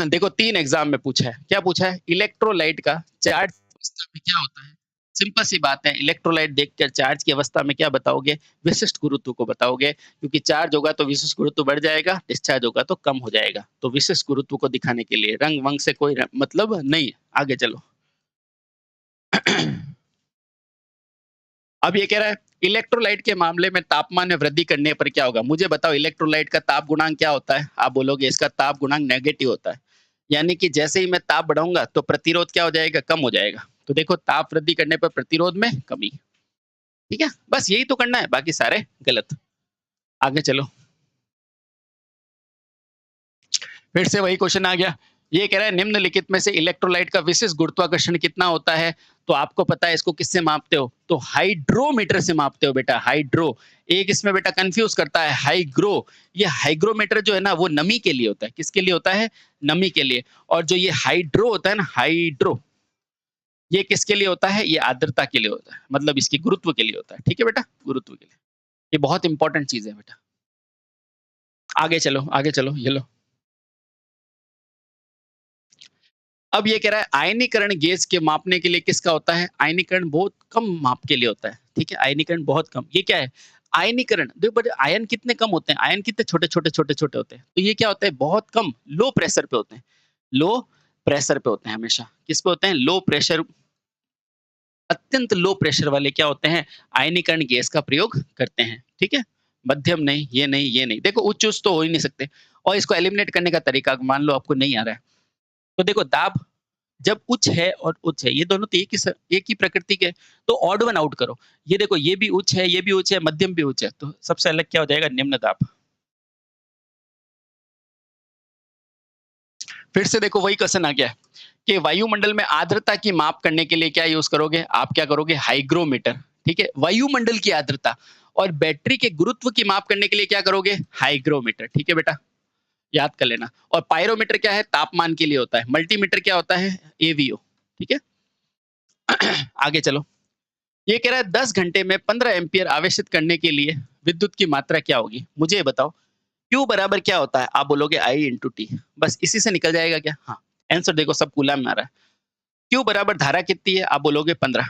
देखो 3 एग्ज़ाम में पूछा है। क्या पूछा है? इलेक्ट्रोलाइट का चार्ज अवस्था में क्या होता है? सिंपल सी बात है, इलेक्ट्रोलाइट देखकर चार्ज की अवस्था में क्या बताओगे? विशिष्ट गुरुत्व को बताओगे, क्योंकि चार्ज होगा तो विशिष्ट गुरुत्व बढ़ जाएगा, डिस्चार्ज होगा तो कम हो जाएगा। तो विशिष्ट गुरुत्व को दिखाने के लिए रंग-वंग से कोई मतलब नहीं है। आगे चलो। अब ये कह रहा है इलेक्ट्रोलाइट के मामले में तापमान में वृद्धि करने पर क्या होगा? मुझे बताओ इलेक्ट्रोलाइट का ताप गुणांक क्या होता है? आप बोलोगे इसका ताप गुणांक नेगेटिव होता है। यानी कि जैसे ही मैं ताप बढ़ाऊँगा तो प्रतिरोध क्या हो जाएगा? कम हो जाएगा। तो देखो ताप वृद्धि करने पर प्रतिरोध में कमी। ठीक है? बस यही तो करना है, बाकी सारे गलत। आगे चलो। फिर से वही क्वेश्चन आ गया। ये कह रहा है निम्नलिखित में से इलेक्ट्रोलाइट का विशिष्ट गुरुत्वाकर्षण कितना होता है? तो आपको पता है इसको किससे मापते हो? तो हाइड्रोमीटर से मापते हो बेटा, हाइड्रो। एक इसमें बेटा कन्फ्यूज़ करता है हाइग्रो। ये हाइग्रोमीटर जो है ना वो नमी के लिए होता है। किसके लिए होता है? नमी के लिए। और जो ये हाइड्रो होता है ना, हाइड्रो, ये किसके लिए होता है? ये आर्द्रता के लिए होता है। मतलब इसकी गुरुत्व के लिए होता है। ठीक है बेटा? गुरुत्व के लिए। ये बहुत इंपॉर्टेंट चीज़ है बेटा। आगे चलो, आगे चलो, ये लो। अब ये कह रहा है आयनीकरण गेज के मापने के लिए किसका होता है? आयनीकरण बहुत कम माप के लिए होता है, ठीक है? आयनीकरण बहुत कम। ये क्या है? आयनीकरण देखो, बट आयन कितने कम होते हैं, आयन कितने छोटे-छोटे होते हैं। तो ये क्या होता है, बहुत कम लो प्रेशर पे होते हैं। लो प्रेशर पे होते हैं हमेशा। किस पे होते हैं? लो प्रेशर, अत्यंत लो प्रेशर वाले क्या होते हैं, आयनीकरण गैस का प्रयोग करते हैं, ठीक है? मध्यम नहीं, ये नहीं, ये नहीं। देखो उच्च-उच्च तो हो ही नहीं सकते। और इसको एलिमिनेट करने का तरीका मान लो आपको नहीं आ रहा है, तो देखो दाब जब उच्च है और उच्च है, ये दोनों तो एक ही प्रकृति के, तो ऑड वन आउट करो। ये देखो ये भी उच्च है, ये भी उच्च है, मध्यम भी उच्च है, तो सबसे अलग क्या हो जाएगा? निम्न दाब। फिर से देखो वही क्वेश्चन आ गया कि वायुमंडल में आर्द्रता की माप करने के लिए क्या यूज़ करोगे? आप क्या करोगे? हाइग्रोमीटर, ठीक है? वायुमंडल की आर्द्रता। और बैटरी के गुरुत्व की माप करने के लिए क्या करोगे? हाइग्रोमीटर, ठीक है बेटा? याद कर लेना। और पायरोमीटर क्या है? तापमान के लिए होता है। मल्टीमीटर क्या होता है? एवीओ, ठीक है? आगे चलो। ये कह रहा है 10 घंटे में 15 एम्पीयर आवेशित करने के लिए विद्युत की मात्रा क्या होगी? मुझे ये बताओ। Q बराबर क्या होता है? आप बोलोगे I इंटू टी। बस इसी से निकल जाएगा क्या? हाँ। आंसर देखो सब कूलम में आ रहा है। Q बराबर धारा कितनी है? आप बोलोगे 15।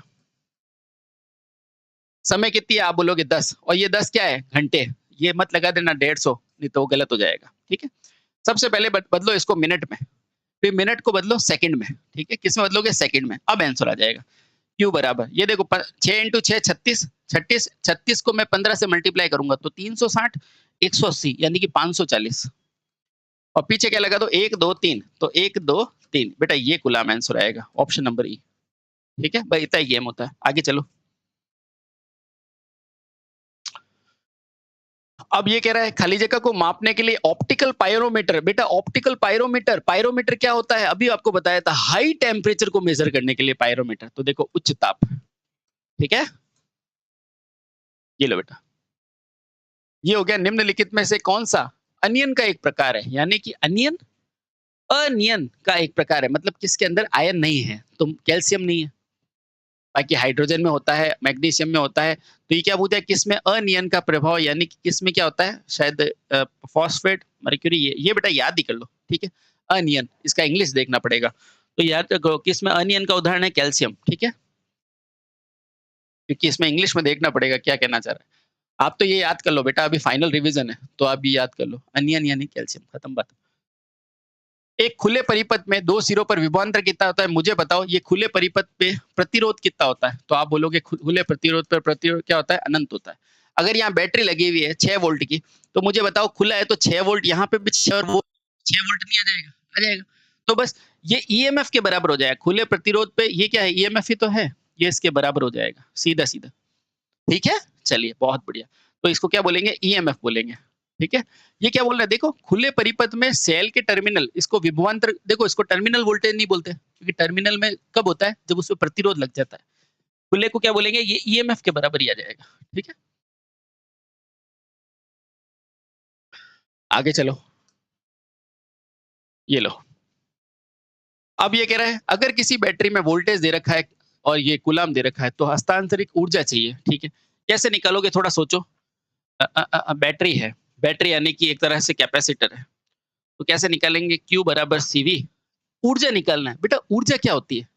समय कितनी है? आप बोलोगे 10। और ये 10 क्या है? घंटे। ये मत लगा देना 150, नहीं तो वो गलत हो जाएगा, ठीक है? सबसे पहले बदलो इसको मिनट में, फिर मिनट को बदलो सेकंड में, ठीक है? किस में बदलोगे? सेकंड में। अब आंसर आ जाएगा। Q बराबर ये देखो 6 इंटू 6 36, 36 को मैं 15 से मल्टीप्लाई करूंगा तो 360, 180 यानी कि 540। और पीछे क्या लगा दो? 1 2 3, तो 1 2 3 बेटा, ये कूलम आंसर आएगा, ऑप्शन नंबर ई, ठीक है भाई? इतना ही गेम होता है। आगे चलो। अब ये कह रहा है खाली जगह को मापने के लिए ऑप्टिकल पायरोमीटर। बेटा ऑप्टिकल पायरोमीटर, पायरोमीटर क्या होता है? अभी आपको बताया था, हाई टेम्परेचर को मेजर करने के लिए पायरोमीटर। तो देखो उच्च ताप, ठीक है? ये लो बेटा, ये हो गया निम्नलिखित में से कौन सा अनियन का एक प्रकार है? यानी कि अनियन अनियन का एक प्रकार है, मतलब किसके अंदर आयन नहीं है, तो कैल्शियम नहीं है। बाकी हाइड्रोजन में होता है, मैग्नीशियम में होता है। तो ये क्या पूछा है? किसमें अनियन का प्रभाव, यानी कि किसमें क्या होता है? शायद फॉस्फेट, मर्क्यूरी। ये बेटा याद ही कर लो, ठीक है? अनियन, इसका इंग्लिश देखना पड़ेगा। तो याद रखो किसमें अनियन का उदाहरण है? कैल्शियम, ठीक है? क्योंकि इसमें इंग्लिश में देखना पड़ेगा क्या कहना चाह रहा है। आप तो ये याद कर लो बेटा, अभी फाइनल रिवीजन है, तो आप भी याद कर लो, अनियन यानी कैल्शियम, खत्म बात। एक खुले परिपथ में दो सिरों पर विभवांतर कितना होता है? मुझे बताओ ये खुले परिपथ पे प्रतिरोध कितना होता है? तो आप बोलोगे खुले प्रतिरोध पर प्रतिरोध क्या होता है? अनंत होता है। अगर यहाँ बैटरी लगी हुई है 6 वोल्ट की, तो मुझे बताओ खुला है तो 6 वोल्ट यहाँ पे भी 6 वोल्ट, 6 वोल्ट नहीं आ जाएगा? आ जाएगा। तो बस ये ईएमएफ के बराबर हो जाएगा। खुले प्रतिरोध पे ये क्या है? ईएमएफ ही तो है। ये इसके बराबर हो जाएगा, सीधा-सीधा। ठीक है? चलिए बहुत बढ़िया। तो इसको क्या बोलेंगे? ईएमएफ बोलेंगे। ठीक है? ये क्या बोल रहा है देखो, खुले परिपथ में सेल के टर्मिनल, इसको विभवांतर, देखो इसको टर्मिनल वोल्टेज नहीं बोलते, क्योंकि टर्मिनल में कब होता है? जब उसमें प्रतिरोध लग जाता है। खुले को क्या बोलेंगे? ये ईएमएफ के बराबर ही आ जाएगा। ठीक है? आगे चलो। ये लो। अब ये कह रहा है अगर किसी बैटरी में वोल्टेज दे रखा है और ये कूलम दे रखा है, तो हस्तांतरित ऊर्जा चाहिए। ठीक है? कैसे निकालोगे थोड़ा सोचो। बैटरी है। बैटरी यानी कि एक तरह से कैपेसिटर है। तो कैसे निकालेंगे? Q बराबर CV। ऊर्जा निकालना है। बेटा ऊर्जा क्या होती है?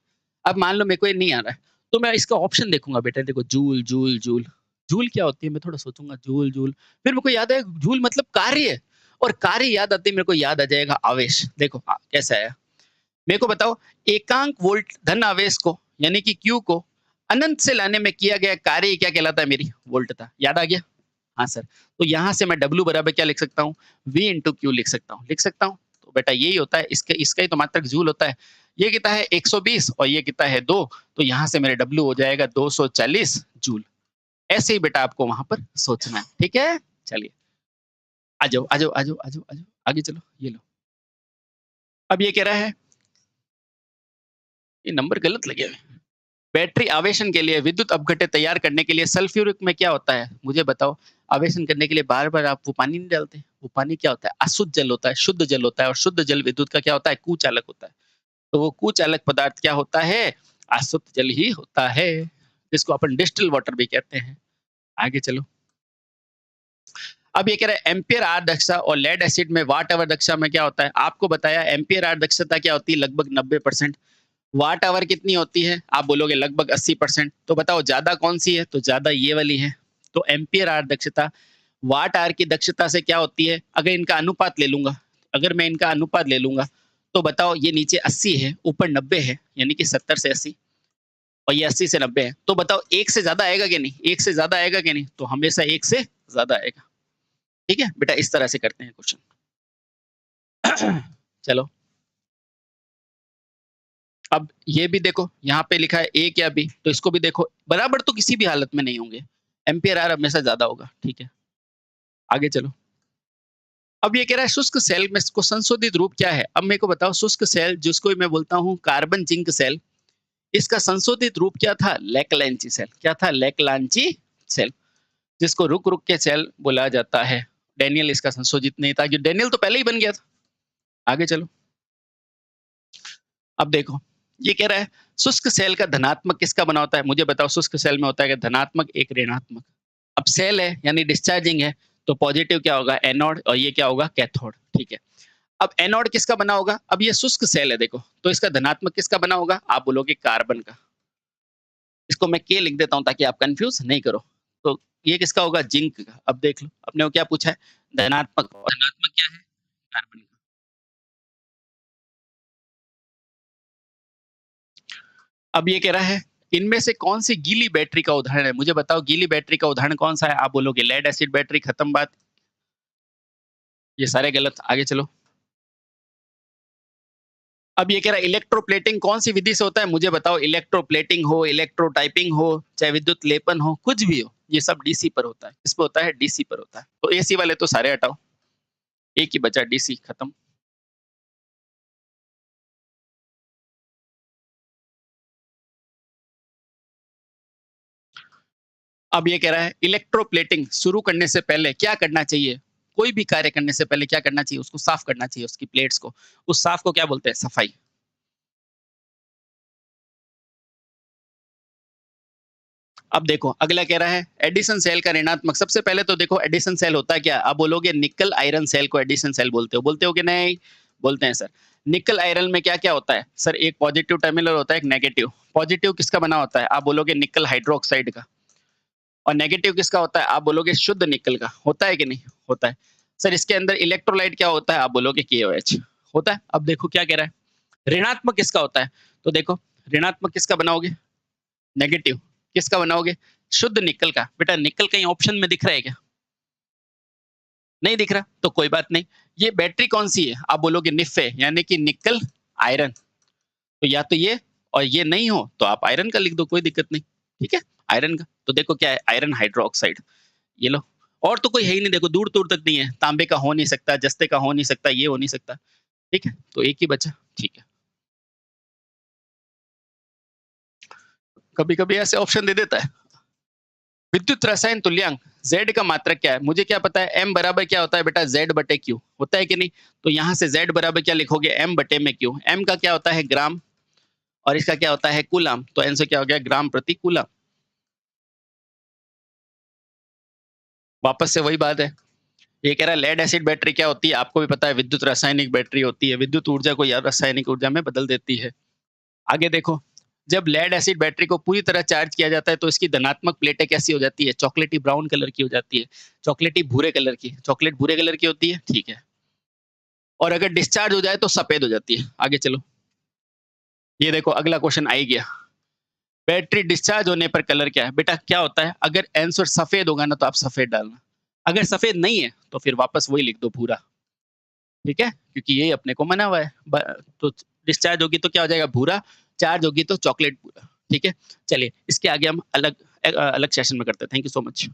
अब मान लो मेरे को ये नहीं आ रहा है, तो मैं इसका ऑप्शन देखूँगा बेटा, देखो जूल, जूल, जूल। जूल क्या होती है? मैं थोड़ा सोचूँगा, जूल, जूल। फिर मेरे को याद आया जूल मतलब कार्य, और कार्य याद आते ही मेरे को याद आ जाएगा आवेश। देखो कैसा आया? मेरे को बताओ, एकांक वोल्ट धन आवेश को यानी कि Q को अनंत से लाने में किया गया कार्य क्या कहलाता है? मेरी वोल्ट था। याद आ गया? हाँ सर। तो यहाँ से मैं W बराबर क्या लिख सकता हूँ? V इंटू क्यू लिख सकता हूँ। लिख सकता हूँ? तो बेटा यही होता है, इसका इसका ही तो मात्रक जूल होता है। ये कितना है? 120 और ये कितना है? 2। तो यहाँ से मेरे W हो जाएगा 240 जूल। ऐसे ही बेटा आपको वहाँ पर सोचना है। ठीक है? चलिए, आ जाओ, आ जाओ, आ जाओ, आ जाओ, आ जाओ। आगे चलो, ये लो। अब ये कह रहा है, ये नंबर गलत लगे हुए हैं। बैटरी आवेशन के लिए विद्युत अपघट्य तैयार करने के लिए सल्फ्यूरिक में क्या होता है? मुझे बताओ। आवेशन करने के लिए बार-बार आप वो पानी नहीं डालते। वो पानी क्या होता है? अशुद्ध जल होता है, शुद्ध जल होता है, और शुद्ध जल विद्युत का क्या होता है? कुचालक होता है। तो वो कुचालक पदार्थ क्या होता है? अशुद्ध जल ही होता है, जिसको अपन डिस्टिल वाटर भी कहते हैं। आगे चलो। अब ये कह रहा है एम्पियर आर दक्षता और लेड एसिड में वाट आवर दक्षता में क्या होता है? आपको बताया एम्पियर आर दक्षता क्या होती है? लगभग 90%। वाट आवर कितनी होती है? आप बोलोगे लगभग 80%। तो बताओ ज्यादा कौन सी है? तो ज्यादा ये वाली है। तो एम्पियर आवर दक्षता वाट आवर की दक्षता से क्या होती है? अगर इनका अनुपात ले लूँगा, अगर मैं इनका अनुपात ले लूँगा, तो बताओ ये नीचे 80 है, ऊपर 90 है, यानी कि 70 से 80 और ये 80 से 90 है। तो बताओ 1 से ज़्यादा आएगा कि नहीं? 1 से ज़्यादा आएगा कि नहीं? तो हमेशा 1 से ज़्यादा आएगा। ठीक है? बेटा इस तरह से करते हैं क्वेश्चन। चलो। अब ये भी देखो, यहाँ पे लिखा है ए क्या बी, तो इसको भी देखो, बराबर तो किसी भी हालत में नहीं होंगे। एम्पियर आवर हमेशा ज़्यादा होगा, ठीक है? आगे चलो। अब ये कह रहा है शुष्क सेल में इसको संशोधित रूप क्या है? अब मेरे को बताओ शुष्क सेल जिसको मैं बोलता हूँ कार्बन जिंक सेल, इसका संशोधित रूप क्या था? लैकलांची सेल। क्या था? लैकलांची सेल, जिसको रुक-रुक के सेल बोला जाता है। डेनियल इसका संशोधित नहीं था, डेनियल तो पहले ही बन गया था। आगे चलो। अब देखो, ये कह रहा है शुष्क सेल का धनात्मक किसका बना होता है? मुझे बताओ शुष्क सेल में होता है क्या धनात्मक, एक ऋणात्मक। अब सेल है यानी डिस्चार्जिंग है, तो पॉजिटिव क्या होगा? एनोड और ये क्या होगा? कैथोड, ठीक है। अब एनोड किसका बना होगा? अब ये शुष्क सेल है देखो, तो इसका धनात्मक किसका बना होगा? आप बोलोगे कार्बन का। इसको मैं के लिख देता हूँ ताकि आप कंफ्यूज नहीं करो। तो ये किसका होगा? जिंक का। अब देख लो, अपने को क्या पूछा है? धनात्मक। और धनात्मक क्या है? कार्बन का। अब ये कह रहा है इनमें से कौन सी गीली बैटरी का उदाहरण है? मुझे बताओ गीली बैटरी का उदाहरण कौन सा है? आप बोलोगे लेड एसिड बैटरी, खत्म बात। ये सारे गलत। आगे चलो। अब ये कह रहा है इलेक्ट्रोप्लेटिंग कौन सी विधि से होता है? मुझे बताओ इलेक्ट्रोप्लेटिंग हो, इलेक्ट्रोटाइपिंग हो, चाहे विद्युत लेपन हो, कुछ भी हो, ये सब डीसी पर होता है। किस पे होता है? डीसी पर होता है। तो एसी वाले तो सारे हटाओ, एक ही बचा डीसी, खत्म। अब ये कह रहा है इलेक्ट्रोप्लेटिंग शुरू करने से पहले क्या करना चाहिए? कोई भी कार्य करने से पहले क्या करना चाहिए? उसको साफ करना चाहिए, उसकी प्लेट्स को। उस साफ को क्या बोलते हैं? सफाई। अब देखो अगला कह रहा है एडिशन सेल का ऋणात्मक। सबसे पहले तो देखो एडिशन सेल होता है क्या? आप बोलोगे निकल आयरन सेल को एडिशन सेल बोलते हो कि नहीं? बोलते हैं सर। निकल आयरन में क्या क्या होता है सर? एक पॉजिटिव टर्मिनल होता है, एक नेगेटिव। पॉजिटिव किसका बना होता है? आप बोलोगे निकल हाइड्रोक्साइड का। और नेगेटिव किसका होता है? आप बोलोगे शुद्ध निकल का। होता है कि नहीं? होता है। सर इसके अंदर इलेक्ट्रोलाइट क्या होता है? आप बोलोगे KOH। होता है। अब देखो क्या कह रहा है, ऋणात्मक किसका होता है? तो देखो ऋणात्मक किसका बनाओगे? नेगेटिव। किसका बनाओगे? शुद्ध निकल का। बेटा निकल कहीं ऑप्शन में दिख रहा है क्या? नहीं दिख रहा, तो कोई बात नहीं। ये बैटरी कौन सी है? आप बोलोगे निफे, यानी कि निकल आयरन। तो या तो ये और ये नहीं हो तो आप आयरन का लिख दो, कोई दिक्कत नहीं। ठीक है, आयरन का। तो देखो क्या है? Iron hydroxide. ये लो। और तो कोई है ही नहीं, देखो दूर दूर तक नहीं है। तांबे का हो नहीं सकता, जस्ते का हो नहीं सकता, ये हो नहीं सकता। ठीक है, तो एक ही बचा। ठीक है, कभी कभी ऐसे ऑप्शन दे देता है। विद्युत रसायन तुल्यांक Z का मात्रक क्या है? मुझे क्या पता है? M बराबर क्या होता है बेटा? Z बटे Q। होता है कि नहीं? तो यहाँ से Z बराबर क्या लिखोगे? M बटे में Q। M का क्या होता है? ग्राम। और इसका क्या होता है? कूलम। तो आंसर क्या हो गया? ग्राम प्रति कूलम। वापस से वही बात है। ये कह रहा है लेड एसिड बैटरी क्या होती है? आपको भी पता है, विद्युत रासायनिक बैटरी होती है। विद्युत ऊर्जा को या रासायनिक ऊर्जा में बदल देती है। आगे देखो, जब लेड एसिड बैटरी को पूरी तरह चार्ज किया जाता है तो इसकी धनात्मक प्लेटें कैसी हो जाती है? चॉकलेटी ब्राउन कलर की हो जाती है। चॉकलेटी भूरे कलर की। चॉकलेट भूरे कलर की होती है, ठीक है। और अगर डिस्चार्ज हो जाए तो सफेद हो जाती है। आगे चलो। ये देखो अगला क्वेश्चन आ ही गया। बैटरी डिस्चार्ज होने पर कलर क्या है? बेटा क्या होता है? अगर आंसर सफेद होगा ना तो आप सफेद डालना। अगर सफेद नहीं है तो फिर वापस वही लिख दो भूरा। ठीक है, क्योंकि यही अपने को मना हुआ है। तो डिस्चार्ज होगी तो क्या हो जाएगा? भूरा। चार्ज होगी तो चॉकलेट भूरा। ठीक है, चलिए इसके आगे हम अलग अलग सेशन में करते हैं। Thank you so much.